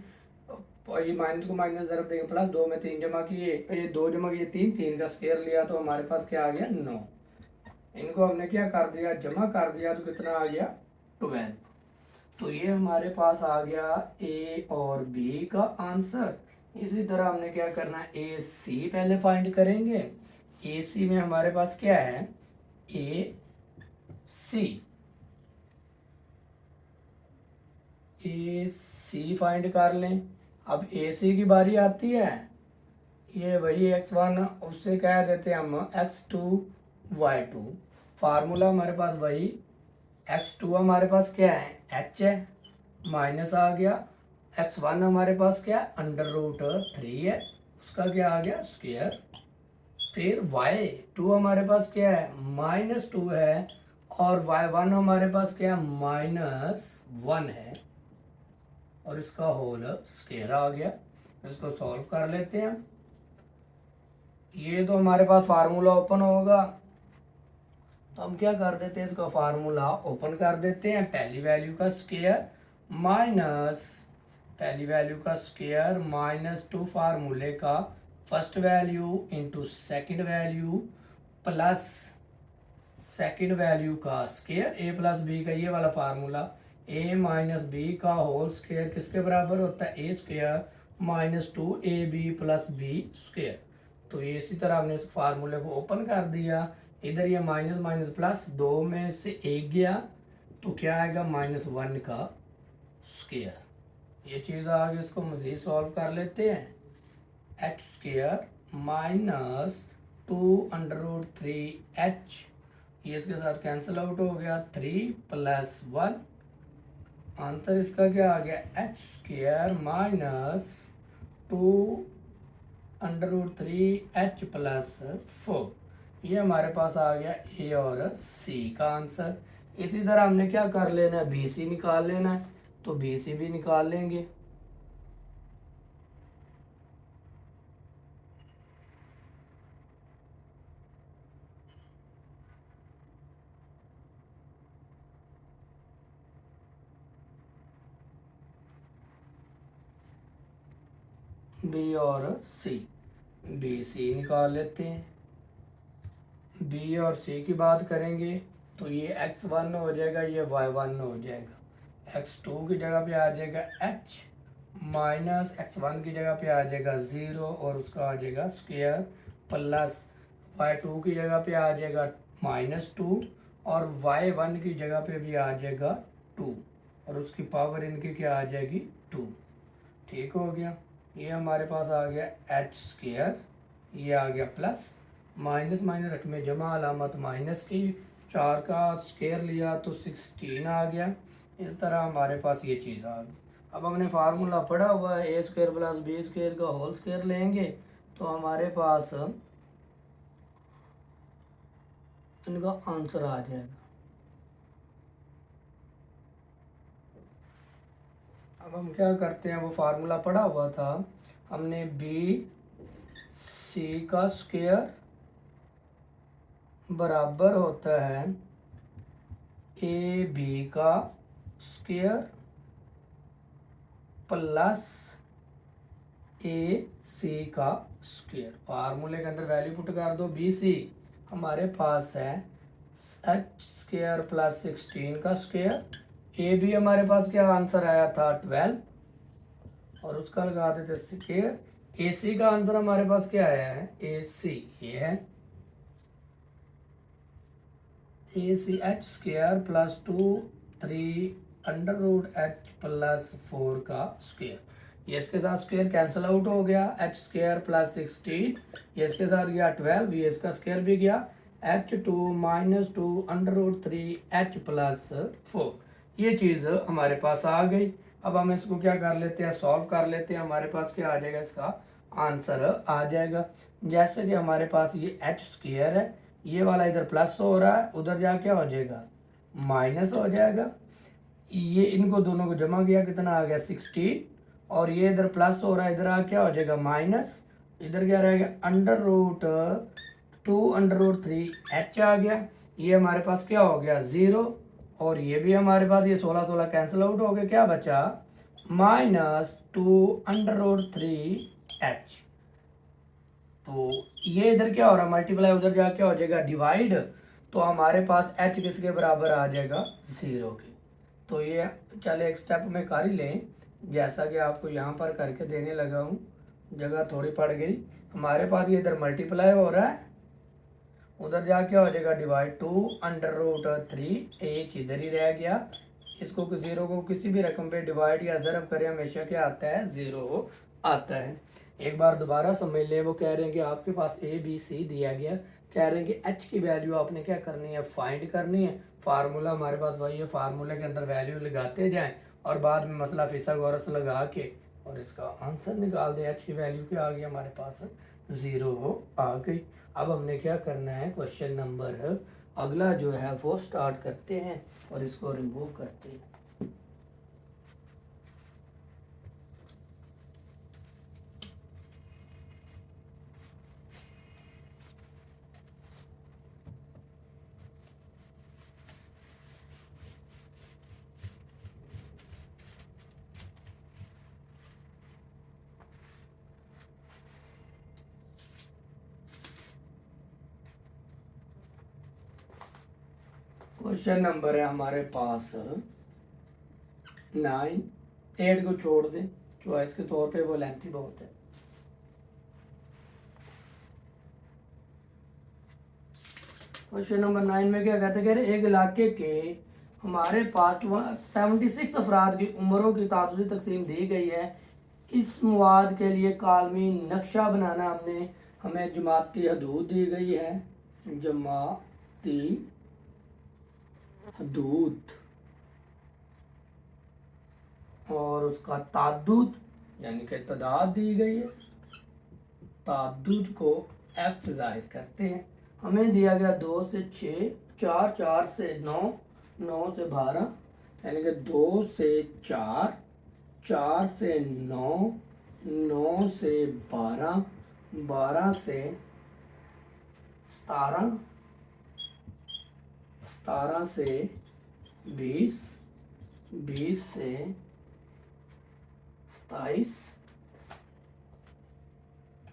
और ये माइनस को माइनस जरूर देंगे, प्लस 2 में 3 जमा किए, ये 2 जमा किए 3, 3 का स्क्वायर लिया तो हमारे पास क्या आ गया 9। इनको हमने क्या कर दिया, जमा कर दिया तो कितना आ गया 12। तो ये हमारे पास आ गया ए और बी का आंसर। इसी तरह हमने क्या करना है, ए सी पहले फाइंड करेंगे। ए सी में हमारे पास क्या है, ए सी, ए सी फाइंड कर लें। अब ए सी की बारी आती है, ये वही x1, उससे कह देते हैं हम x2 y2। फार्मूला हमारे पास वही, x2 हमारे पास क्या है h है, माइनस आ गया, x1 हमारे पास क्या है √3 है, उसका क्या आ गया स्क्वायर, फिर y2 हमारे पास क्या है -2 है, और y1 हमारे पास क्या है -1 है, और इसका होल स्क्वायर आ गया। इसको सॉल्व कर लेते हैं। ये तो हमारे पास फार्मूला ओपन होगा, तो हम क्या कर देते हैं, इसका फार्मूला ओपन कर देते हैं। पहली वैल्यू का स्क्वायर माइनस पहली वैल्यू का स्क्वायर -2 फार्मूले का first value into second value plus second value का स्क्वायर, ए प्लस बी का ये वाला फार्मूला, ए माइनस बी का होल स्क्वायर किसके बराबर होता है, A square -2ab plus B square. तो ये इसी तरह हमने इस फार्मूले को ओपन कर दिया। इधर ये माइनस माइनस प्लस, 2 में से 1 गया तो क्या आएगा -1 का स्क्वायर। ये चीज़ आ गई, इसको मज़ीद सॉल्व कर लेते हैं। x² -2√3h, ये इसके साथ कैंसिल आउट हो गया, 3 + 1, आंसर इसका क्या आ गया x² -2√3h + 4। ये हमारे पास आ गया ए और सी का आंसर। इसी तरह हमने क्या कर लेना है, बी सी निकाल लेना है, तो बी सी भी निकाल लेंगे। बी और सी, बी सी निकाल लेते हैं। बी और सी की बात करेंगे तो ये x1 हो जाएगा, ये y1 हो जाएगा, x2 की जगह पे आ जाएगा h, माइनस x1 की जगह पे आ जाएगा 0 और उसका आ जाएगा स्क्वायर, प्लस y2 की जगह पे आ जाएगा -2 और y1 की जगह पे भी आ जाएगा 2 और उसकी पावर इनकी क्या आ जाएगी 2। ठीक हो गया। ये हमारे पास आ गया h², ये आ गया प्लस, माइनस माइनस रकमें जमा, अलामत माइनस की, 4 का स्क्वायर लिया तो 16 आ गया। इस तरह हमारे पास ये चीज़ आ गई। अब हमने फार्मूला पढ़ा हुआ है, a² + b² का होल स्क्वायर लेंगे तो हमारे पास इनका आंसर आ जाएगा। अब हम क्या करते हैं, वो फार्मूला पढ़ा हुआ था हमने, बी सी का स्क्वायर बराबर होता है ए बी का स्क्वायर प्लस ए सी का स्क्वायर। फार्मूले के अंदर वैल्यू पुट कर दो, बी सी हमारे पास है h² + 16 का स्क्वायर, ए बी हमारे पास क्या आंसर आया था 12 और उसका लगा देते स्क्वायर। ए सी का आंसर हमारे पास क्या आया है, ए सी ये है h² + 2√3 √h + 4 का स्क्वायर। ये इसके साथ स्क्वायर कैंसिल आउट हो गया, h² + 16, ये इसके साथ गया 12, ये इसका स्क्वायर भी गया, -2 √3h+4। ये चीज़ हमारे पास आ गई। अब हम इसको क्या कर लेते हैं, सॉल्व कर लेते हैं। हमारे पास क्या आ जाएगा, इसका आंसर आ जाएगा। जैसे कि हमारे पास ये h² है, ये वाला इधर प्लस हो रहा है, उधर जा क्या हो जाएगा, माइनस हो जाएगा। ये इनको दोनों को जमा किया, कितना आ गया 16, और ये इधर प्लस हो रहा है, इधर आ क्या हो जाएगा माइनस, इधर क्या रहेगा √2 √3h आ गया। ये हमारे पास क्या हो गया 0, और ये भी हमारे पास ये 16 16 कैंसिल आउट हो गया, क्या बचा -2 √3h। तो ये इधर क्या हो रहा है मल्टीप्लाई, उधर जा क्या हो जाएगा डिवाइड। तो हमारे पास h किसके बराबर आ जाएगा 0 के। तो ये चले एक स्टेप में कर ही लें, जैसा कि आपको यहाँ पर करके देने लगा हूँ, जगह थोड़ी पड़ गई। हमारे पास ये इधर मल्टीप्लाई हो रहा है, उधर जा क्या हो जाएगा डिवाइड, 2 √3h इधर ही रह गया। इसको 0 को किसी भी रकम पे डिवाइड या ज़रब करें, हमेशा क्या आता है 0 आता है। एक बार दोबारा समझ लें, वो कह रहे हैं कि आपके पास ABC दिया गया, कह रहे हैं कि h की वैल्यू आपने क्या करनी है, फाइंड करनी है। फार्मूला हमारे पास वही है, फार्मूले के अंदर वैल्यू लगाते जाएं और बाद में मतलब फिसागोरस लगा के और इसका आंसर निकाल दें। h की वैल्यू क्या आ गई हमारे पास 0 आ गई। अब हमने क्या करना है, क्वेश्चन नंबर अगला जो है वो स्टार्ट करते हैं और इसको रिमूव करते हैं। क्वेश्चन नंबर है हमारे पास 9। 8 को छोड़ दें, चॉइस के तौर पे वो लेंथी बहुत है। क्वेश्चन नंबर 9 में क्या कहते हैं, कह रहे एक इलाके के हमारे पास 76 अफराद की उम्रों की तासुदी तकसीम दी गई है। इस मवाद के लिए कालमी नक्शा बनाना हमें जमाती हदूद दी गई है। जमाती हदूद और उसका ताद्दुद यानी कि तादाद दी गई है। ताद्दुद को f से जाहिर करते हैं। हमें दिया गया 2 से 6, 4 4 से 9, 9 से 12, यानी कि 2 से 4, 4 से 9, 9 से 12, 12 से 17, 17 से 20, 20 से 27,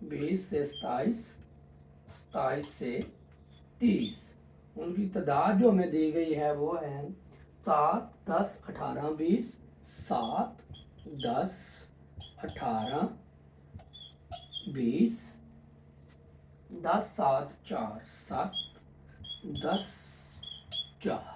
20 से 27, 27 से 30। उनकी तादाद जो हमें दी गई है वो है 7 10 18 20, 7 10 18 20, 10 7 4 7, 10 4।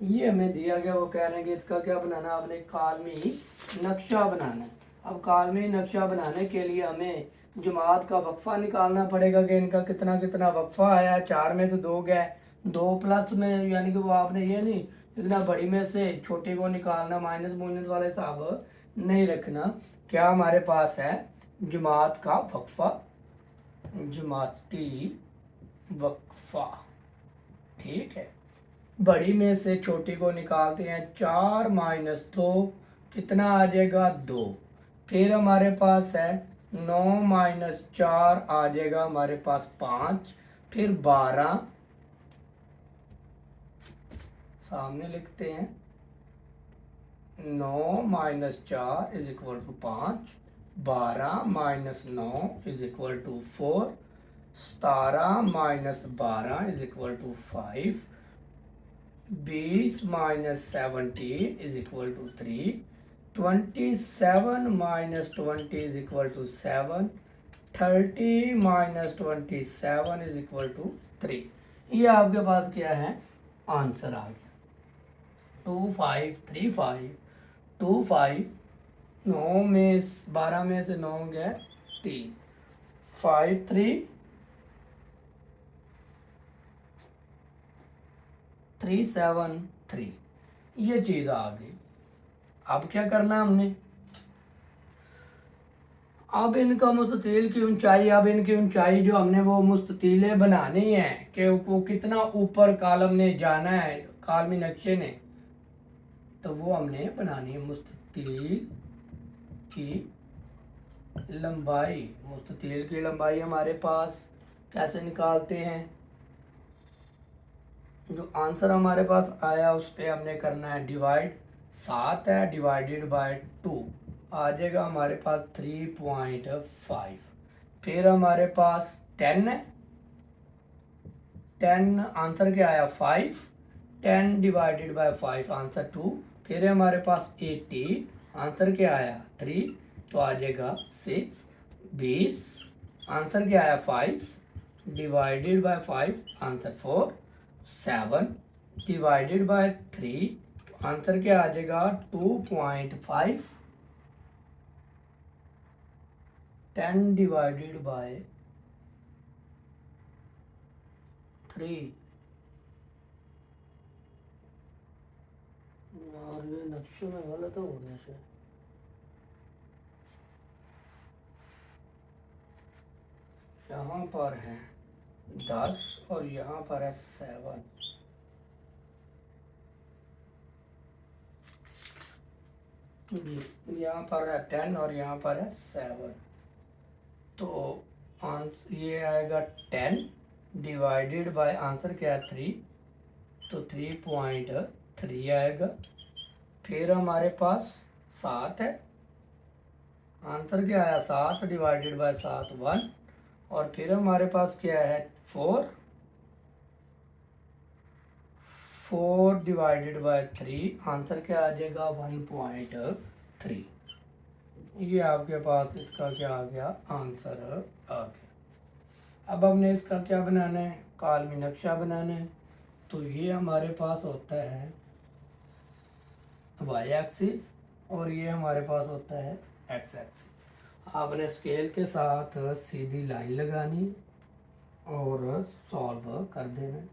ये हमें दिया गया, वो कह रहे हैं कि इसका क्या बनाना, आपने कालमी नक्शा बनाना है। अब कालमी नक्शा बनाने के लिए हमें जमात का वक्फा निकालना पड़ेगा कि इनका कितना कितना वक्फा आया। 4 में से 2 गए, 2 प्लस में, यानी कि वो आपने ये नहीं इतना बड़ी में से छोटे को निकालना, माइनस माइनस वाला हिसाब नहीं रखना। क्या हमारे पास है जमात का वक्फा, जमाती वक्फा, ठीक है। बड़ी में से छोटी को निकालते हैं, 4 - 2 कितना आ जाएगा 2। फिर हमारे पास है 9 - 4 आ जाएगा हमारे पास 5। फिर 12 सामने लिखते हैं, 9 - 4 = 5, 12 - 9 = 4, 17 - 12 = 5, 20 - 17 = 3, 27 - 20 = 7, 30 - 27 = 3। ये आपके पास क्या है आंसर आ गया 2535। 25 9 में 12 में से 9 गए 3, 53 373 ये चीज़ आ गई। अब क्या करना है हमने, अब इनका मुस्ततील की ऊंचाई, अब इनकी ऊंचाई जो हमने वो मुस्ततीले बनानी है कि वो कितना ऊपर कॉलम ने जाना है कॉलमी नक्शे ने, तो वो हमने बनानी है मुस्ततील की लंबाई। मुस्ततील की लंबाई हमारे पास कैसे निकालते हैं, जो आंसर हमारे पास आया उस पर हमने करना है डिवाइड, 7 है डिवाइडेड बाय 2 आ जाएगा हमारे पास 3.5। फिर हमारे पास 10 है, 10 आंसर क्या आया 5, 10 डिवाइडेड बाय 5 आंसर 2। फिर हमारे पास 80 आंसर क्या आया 3 तो आ जाएगा 6। 20 आंसर क्या आया 5 divided by 5 answer 4। 7 divided by 3 answer क्या आ जाएगा 2.5। 10 डिवाइडेड बाय 3 और ये नक्शे में गलत हो गया से, यहाँ पर है 10 और यहाँ पर है 7। यहाँ पर है 10 और यहाँ पर है 7, तो आंसर ये आएगा 10 डिवाइडेड बाय आंसर क्या है 3 तो 3.3 आएगा। फिर हमारे पास 7 है, आंसर क्या आया 7 डिवाइडेड बाय 7 1। और फिर हमारे पास क्या है 4 डिवाइडेड बाय 3 आंसर क्या आ जाएगा 1.3। ये आपके पास इसका क्या आ गया आंसर आ गया। अब हमने इसका क्या बनाना है, कॉलमी नक्शा बनाना है। तो ये हमारे पास होता है वाई एक्सिस और ये हमारे पास होता है एक्स एक्सिस। आपने स्केल के साथ सीधी लाइन लगानी और सॉल्व कर देना।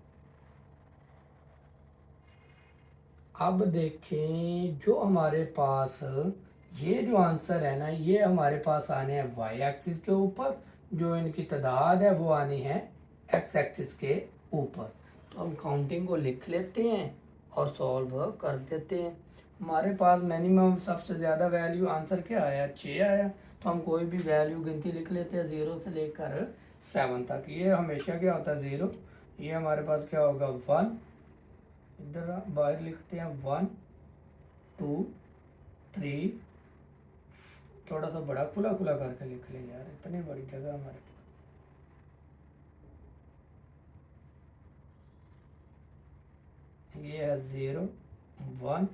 अब देखें जो हमारे पास ये जो आंसर है ना, ये हमारे पास आने हैं वाई एक्सिस के ऊपर, जो इनकी तादाद है वो आनी है एक्स एक्सिस के ऊपर। तो हम काउंटिंग को लिख लेते हैं और सॉल्व कर देते हैं। हमारे पास मिनिमम सबसे ज़्यादा वैल्यू आंसर क्या आया 6 आया, तो हम कोई भी वैल्यू गिनती लिख लेते हैं 0 से लेकर 7 तक। ये हमेशा क्या होता है 0, ये हमारे पास क्या होगा 1, इधर बाहर लिखते हैं 1 2 3, थोड़ा सा बड़ा खुला खुला करके लिख ले यार, इतनी बड़ी जगह हमारे पास। ये है 0 1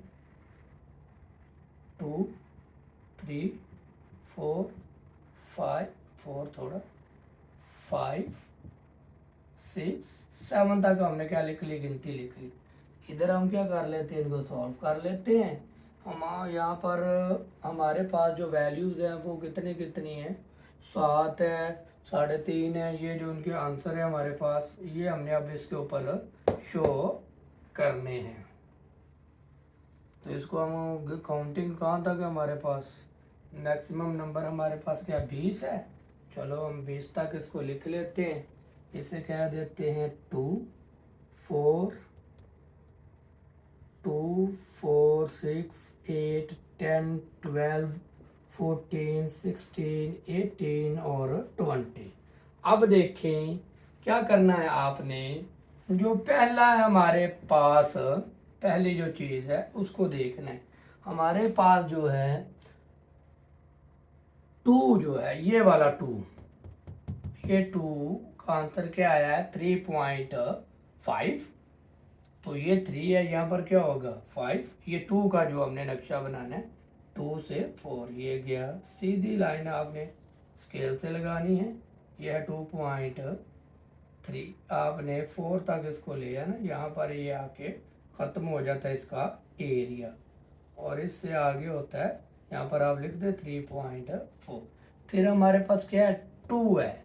2 3 4 5 4 थोड़ा 5 6 7 तक हमने क्या लिख ली गिनती लिख ली। इधर हम क्या कर लेते हैं इनको सॉल्व कर लेते हैं। हम यहाँ पर हमारे पास जो वैल्यूज़ हैं वो कितनी कितनी हैं 7 है 3.5 है, ये जो उनके आंसर है हमारे पास ये हमने अब इसके ऊपर शो करने हैं। तो इसको हम काउंटिंग कहाँ तक है हमारे पास, मैक्सिमम नंबर हमारे पास क्या 20 है। चलो हम 20 तक इसको लिख लेते हैं। इसे कह देते हैं 2 4 2 4 6 8 10 12 14 16 18 और 20। अब देखें क्या करना है आपने, जो पहला है हमारे पास पहली जो चीज़ है उसको देखना है। हमारे पास जो है 2 जो है ये वाला 2, ये 2 का आंसर क्या आया है 3.5, तो ये 3 है, यहाँ पर क्या होगा 5। ये 2 का जो हमने नक्शा बनाना है 2 से 4, ये गया सीधी लाइन आपने स्केल से लगानी है। यह है 2.3, आपने 4 तक इसको लिया ना, यहाँ पर ये आके ख़त्म हो जाता है इसका एरिया और इससे आगे होता है यहाँ पर आप लिख दे 3.4। फिर हमारे पास क्या है 2 है,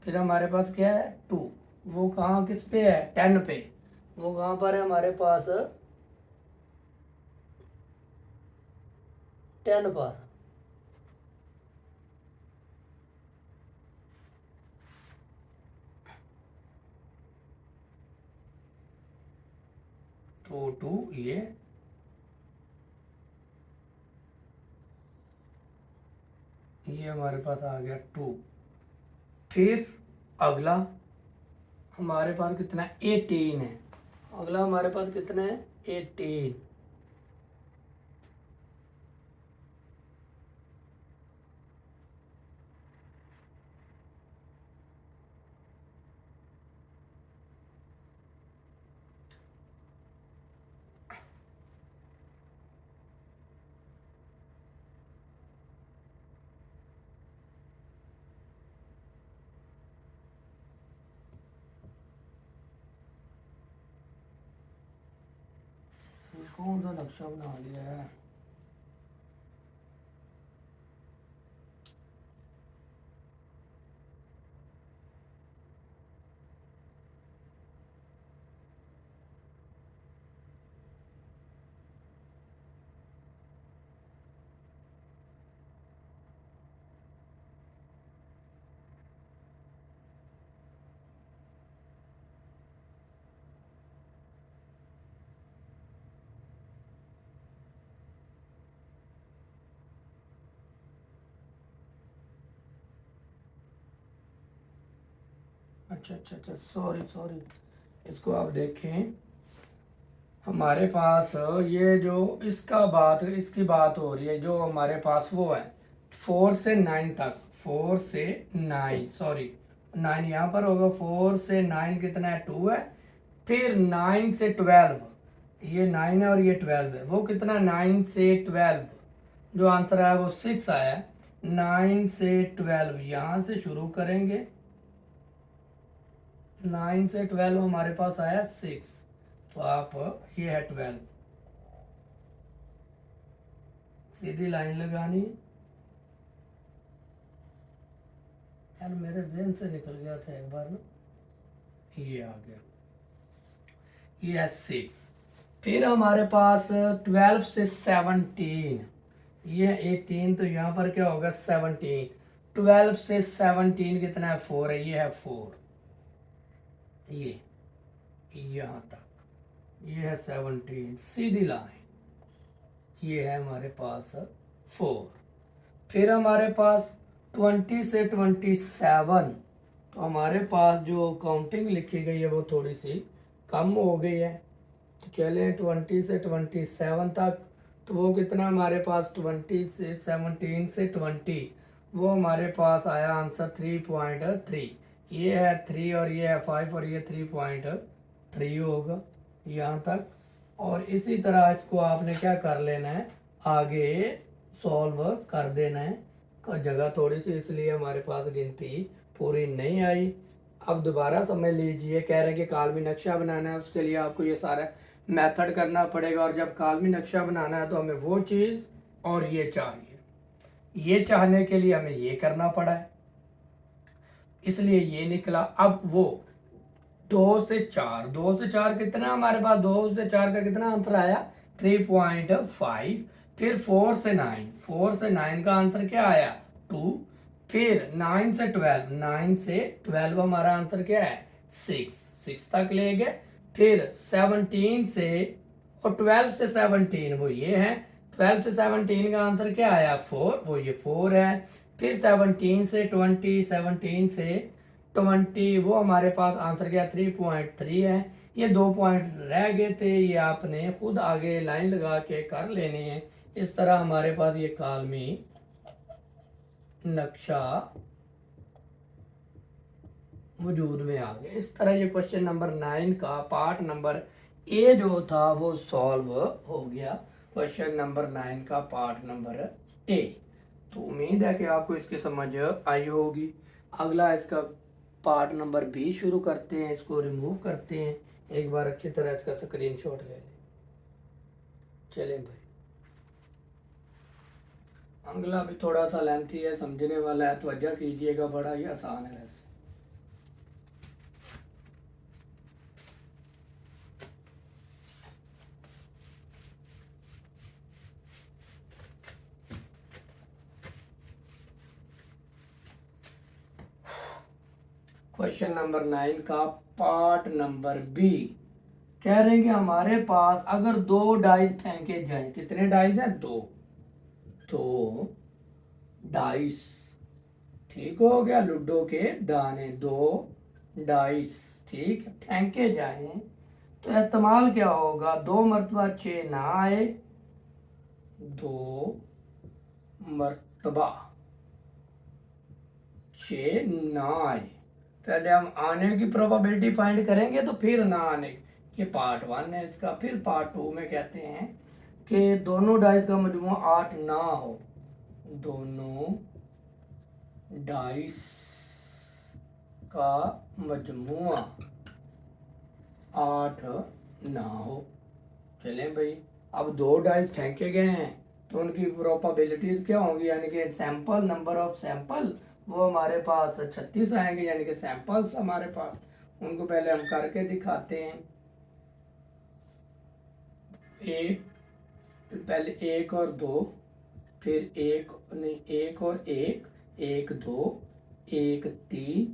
फिर हमारे पास क्या है 2, वो कहाँ किस पे है 10 पे, वो कहाँ पर है हमारे पास 10 पर। तो 2 ये हमारे पास आ गया 2। फिर अगला हमारे पास कितना है 18 है। अगला हमारे पास कितना है 18। कौन सा नक्शा बना लिया है। अच्छा अच्छा अच्छा, सॉरी सॉरी। इसको आप देखें, हमारे पास ये जो इसकी बात हो रही है, जो हमारे पास वो है 4 से 9 तक। 4 से 9, सॉरी 9 यहाँ पर होगा। 4 से 9 कितना है 2 है। फिर 9 से 12, ये 9 है और ये 12 है। वो कितना 9 से 12, जो आंसर आया वो 6 आया। 9 से 12 यहाँ से शुरू करेंगे। 9 से 12 हमारे पास आया 6। तो आप ये है 12, सीधी लाइन लगानी। यार मेरे जहन से निकल गया था एक बार ना, ये आ गया, ये है 6। फिर हमारे पास 12 से 17, ये 18, तो यहाँ पर क्या होगा 17। 12 से 17 कितना है 4 है, ये है 4। ये यहाँ तक ये है 17, सीधी लाइन। ये है हमारे पास 4। फिर हमारे पास 20 से 27, तो हमारे पास जो काउंटिंग लिखी गई है वो थोड़ी सी कम हो गई है। तो चले 20 से 27 तक, तो वो कितना हमारे पास 20 से 17 से 20, वो हमारे पास आया आंसर 3.3। ये है 3 और ये है 5 और ये 3.3 होगा यहाँ तक। और इसी तरह इसको आपने क्या कर लेना है, आगे सॉल्व कर देना है। जगह थोड़ी सी इसलिए हमारे पास गिनती पूरी नहीं आई। अब दोबारा समझ लीजिए, कह रहे हैं कि कालमी नक्शा बनाना है, उसके लिए आपको ये सारा मेथड करना पड़ेगा। और जब कालमी नक्शा बनाना है तो हमें वो चीज़ और ये चाहिए, ये चाहने के लिए हमें ये करना पड़ा है, इसलिए ये निकला। अब वो 2 से 4 कितना हमारे पास, 2 से 4 का कितना आंसर आया 3.5। फिर 4 से 9 का आंसर क्या आया 2। फिर 9 से 12 हमारा आंसर क्या है 6 तक ले गए। फिर 17 से और 12 से 17 वो ये है। 12 से 17 का आंसर क्या आया 4, वो ये 4 है। फिर 17 से 20, 17 से 20, वो हमारे पास आंसर क्या 3.3 है। ये 2 पॉइंट्स रह गए थे, ये आपने खुद आगे लाइन लगा के कर लेने हैं। इस तरह हमारे पास ये कालमी नक्शा वजूद में आ गया। इस तरह ये क्वेश्चन नंबर 9 का पार्ट नंबर ए जो था वो सॉल्व हो गया। क्वेश्चन नंबर 9 का पार्ट नंबर ए। तो उम्मीद है कि आपको इसकी समझ आई होगी। अगला इसका पार्ट नंबर बी शुरू करते हैं। इसको रिमूव करते हैं, एक बार अच्छी तरह इसका स्क्रीनशॉट ले लें। चलें भाई, अगला भी थोड़ा सा लेंथी है, समझने वाला है, तवज्जो कीजिएगा, बड़ा ही आसान है वैसे। क्वेश्चन नंबर 9 का पार्ट नंबर बी कह रहे हैं कि हमारे पास अगर 2 डाइस फेंके जाएं, कितने डाइस हैं? 2 डाइस, ठीक हो गया, लूडो के दाने 2 डाइस, ठीक, फेंके जाएं तो एहतमाल क्या होगा? 2 मरतबा 6 ना आए, 2 मरतबा 6 ना आए। पहले हम आने की प्रोबेबिलिटी फाइंड करेंगे तो फिर ना आने, ये पार्ट 1 है इसका। फिर पार्ट 2 में कहते हैं कि दोनों डाइस का मजमूआ 8 ना हो, दोनों डाइस का मजमूआ 8 ना हो। चलें भाई, अब 2 डाइस फेंके गए हैं तो उनकी प्रोबेबिलिटीज क्या होंगी? यानी कि सैंपल, नंबर ऑफ सैंपल वो हमारे पास 36 आएंगे, यानी कि सैंपल्स हमारे पास। उनको पहले हम करके दिखाते हैं। एक, पहले 1 और 2, फिर 1 नहीं, 1 और 1, 1 2, 1 3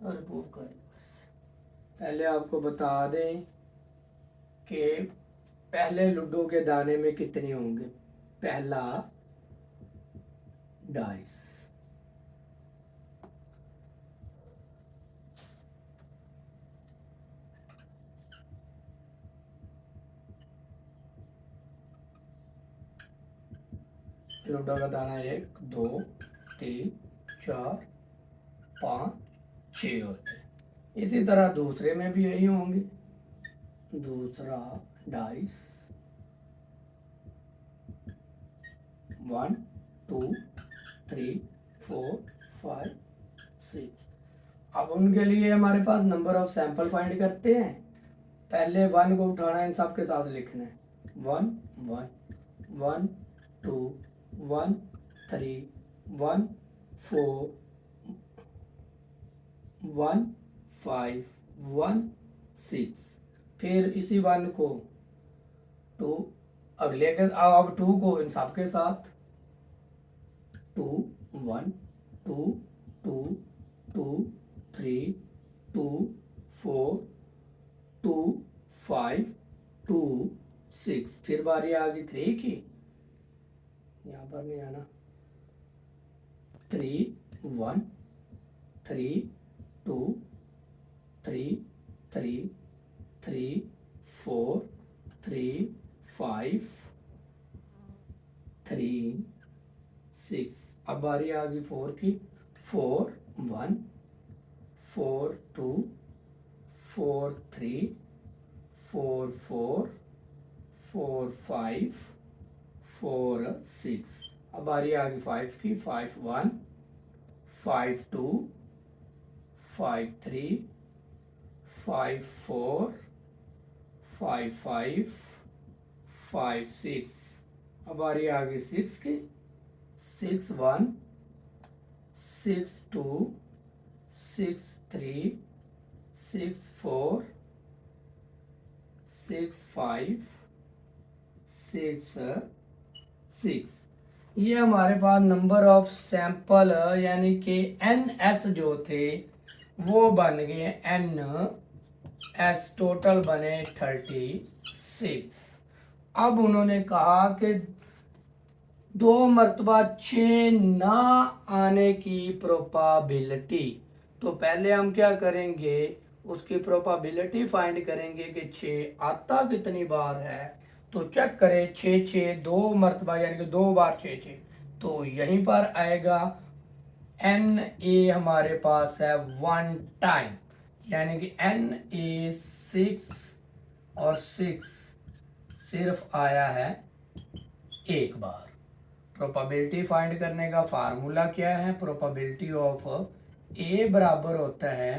और रिमूव करें। पहले आपको बता दें कि पहले लूडो के दाने में कितने होंगे। पहला डाइस, लूडो का दाना 1 2 3 4 5 6 होते हैं। इसी तरह दूसरे में भी यही होंगे। दूसरा डाइस 1 2 3 4 5 6। अब उनके लिए हमारे पास नंबर ऑफ सैंपल फाइंड करते हैं। पहले 1 को उठाना है, इन सब के साथ लिखना है। 1 1 1 2 1 3 1 4 1 5 1 6। फिर इसी 1 को 2 अगले के, अब 2 को इन सब के साथ 2 1 2 2 2 3 2 4 2 5 2 6। फिर बारी आ गई 3 की, यहाँ पर नहीं आना। 3 1 3 2 3 3 3 4 3 5 3 6। अब बारी आ गई 4 की। 4 1 4 2 4 3 4 4 4 5 4 6। अब बारी आ गई 5 की। 5 1 5 2 5 3 5 4 5 5 5 6। अब बारी आ गई 6 की। 6 1 6 2 6 3 6 4 6 5 6 6। ये हमारे पास नंबर ऑफ सैंपल यानी कि NS जो थे वो बन गए NS, टोटल बने 36। अब उन्होंने कहा कि 2 मरतबा 6 ना आने की प्रोबेबिलिटी, तो पहले हम क्या करेंगे, उसकी प्रोबेबिलिटी फाइंड करेंगे कि 6 आता कितनी बार है। तो चेक करें, 6 6 2 मरतबा यानी कि 2 बार 6 6, तो यहीं पर आएगा NA हमारे पास है 1 टाइम, यानी कि NA 6 और 6 सिर्फ आया है एक बार। प्रोबेबिलिटी फाइंड करने का फार्मूला क्या है? प्रोबेबिलिटी ऑफ ए बराबर होता है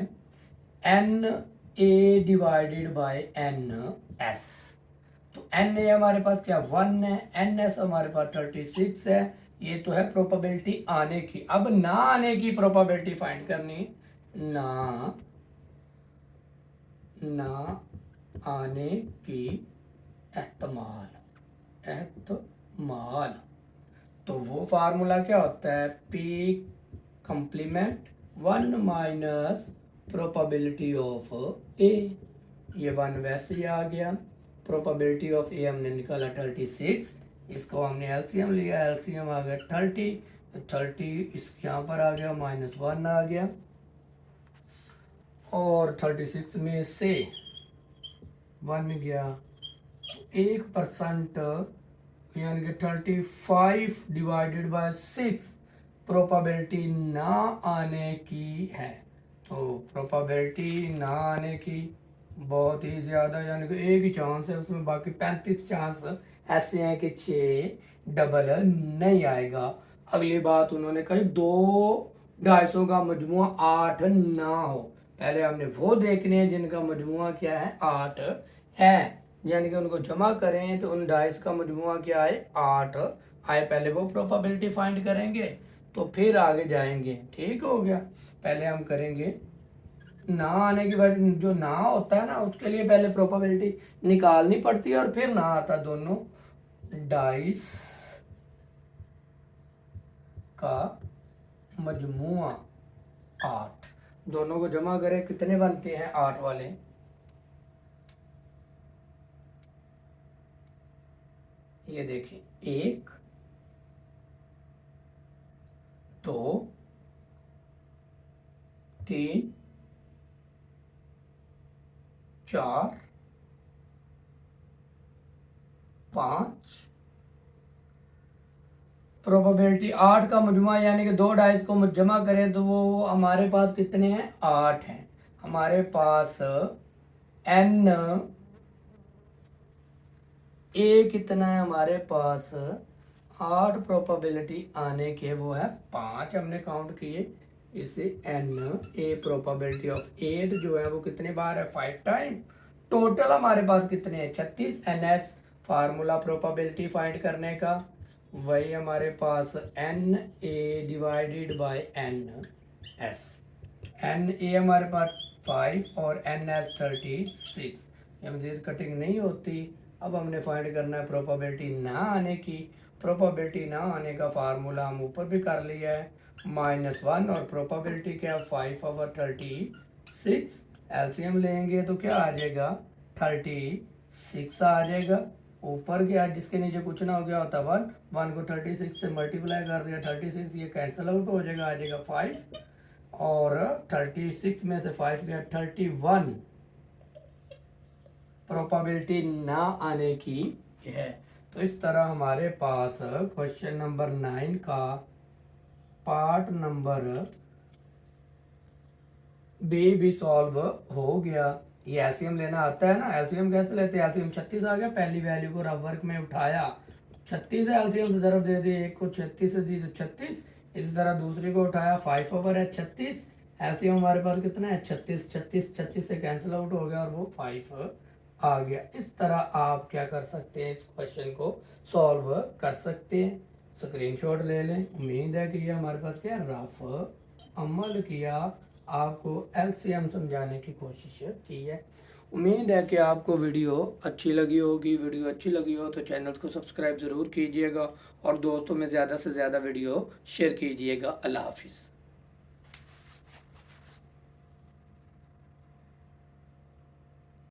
NA डिवाइडेड बाय NS। तो NA हमारे पास क्या 1 है, NS हमारे पास 36 है। ये तो है प्रोबेबिलिटी आने की। अब ना आने की प्रोबेबिलिटी फाइंड करनी। ना आने की एहतमाल, तो वो फार्मूला क्या होता है? P complement 1 minus probability of A, ये 1 वैसे ही आ गया। प्रोबेबिलिटी ऑफ ए हमने निकाला 36, इसको हमने एलसीएम लिया, एलसीएम आ गया 30, 30 इस यहाँ पर आ गया -1 आ गया, और 36 में से 1 गया 1%, यानी कि 35 डिवाइडेड बाय 6 प्रोबेबिलिटी ना आने की है। तो प्रोबेबिलिटी ना आने की बहुत ही ज़्यादा, यानी कि एक ही चांस है उसमें, बाकी 35 चांस ऐसे हैं कि 6 डबल नहीं आएगा। अगली बात उन्होंने कही 2 250 का मजमुआ 8 ना हो। पहले हमने वो देखने हैं जिनका मजमुआ क्या है 8 है, यानी कि उनको जमा करें तो उन डाइस का मजमुआ क्या है 8 आए। पहले वो प्रोबेबिलिटी फाइंड करेंगे तो फिर आगे जाएंगे। ठीक हो गया। पहले हम करेंगे ना आने की वजह, जो ना होता है ना उसके लिए पहले प्रोबेबिलिटी निकालनी पड़ती है और फिर ना आता। दोनों डाइस का मजमुआ 8, दोनों को जमा करें कितने बनते हैं 8 वाले। ये देखिए 1 2 3 4 5, प्रोबेबिलिटी 8 का मजमुआ, यानी कि 2 डाइस को जमा करें तो वो हमारे पास कितने हैं 8 हैं। हमारे पास n ए कितना है हमारे पास 8 प्रोबेबिलिटी आने के, वो है 5 हमने काउंट किए। इससे n ए प्रोबेबिलिटी ऑफ 8 जो है वो कितने बार है 5 टाइम। टोटल हमारे पास कितने हैं 36। ns फार्मूला प्रोबेबिलिटी फाइंड करने का वही हमारे पास n a divided by n s। n a हमारे पास 5 और n s 36। ये मजीद कटिंग नहीं होती। अब हमने फाइंड करना है प्रोबेबिलिटी ना आने की। प्रोबेबिलिटी ना आने का फार्मूला हम ऊपर भी कर लिया है -1, और प्रोबेबिलिटी क्या 5/36। एलसीएम लेंगे तो क्या आ जाएगा 36 आ जाएगा। ऊपर गया जिसके नीचे कुछ ना हो गया होता 1 को 36 से मल्टीप्लाई कर दिया 36, ये कैंसिल आउट हो जाएगा, आ जाएगा 5, और 36 में से 5 गया 31 प्रोबेबिलिटी ना आने की है। तो इस तरह हमारे पास क्वेश्चन नंबर 9 का पार्ट नंबर बी भी सॉल्व हो गया। ये एलसीएम लेना आता है ना, एलसीएम कैसे लेते हैं, एलसीएम 36 आ गया, पहली वैल्यू को रफ वर्क में उठाया 36 है, एलसीएम से ज़रूर दे दी, एक को 36 से दी तो 36, इसी तरह दूसरी को उठाया 5/36, एलसीएम हमारे पास कितना है 36, 36 36 से कैंसिल आउट हो गया और वो 5 आ गया। इस तरह आप क्या कर सकते हैं, इस क्वेश्चन को सॉल्व कर सकते हैं। स्क्रीनशॉट ले लें। उम्मीद है कि ये हमारे पास क्या रफ अमल किया, आपको एलसीएम समझाने की कोशिश की है। उम्मीद है कि आपको वीडियो अच्छी लगी होगी। वीडियो अच्छी लगी हो तो चैनल को सब्सक्राइब ज़रूर कीजिएगा और दोस्तों में ज़्यादा से ज़्यादा वीडियो शेयर कीजिएगा। अल्लाह हाफिज़।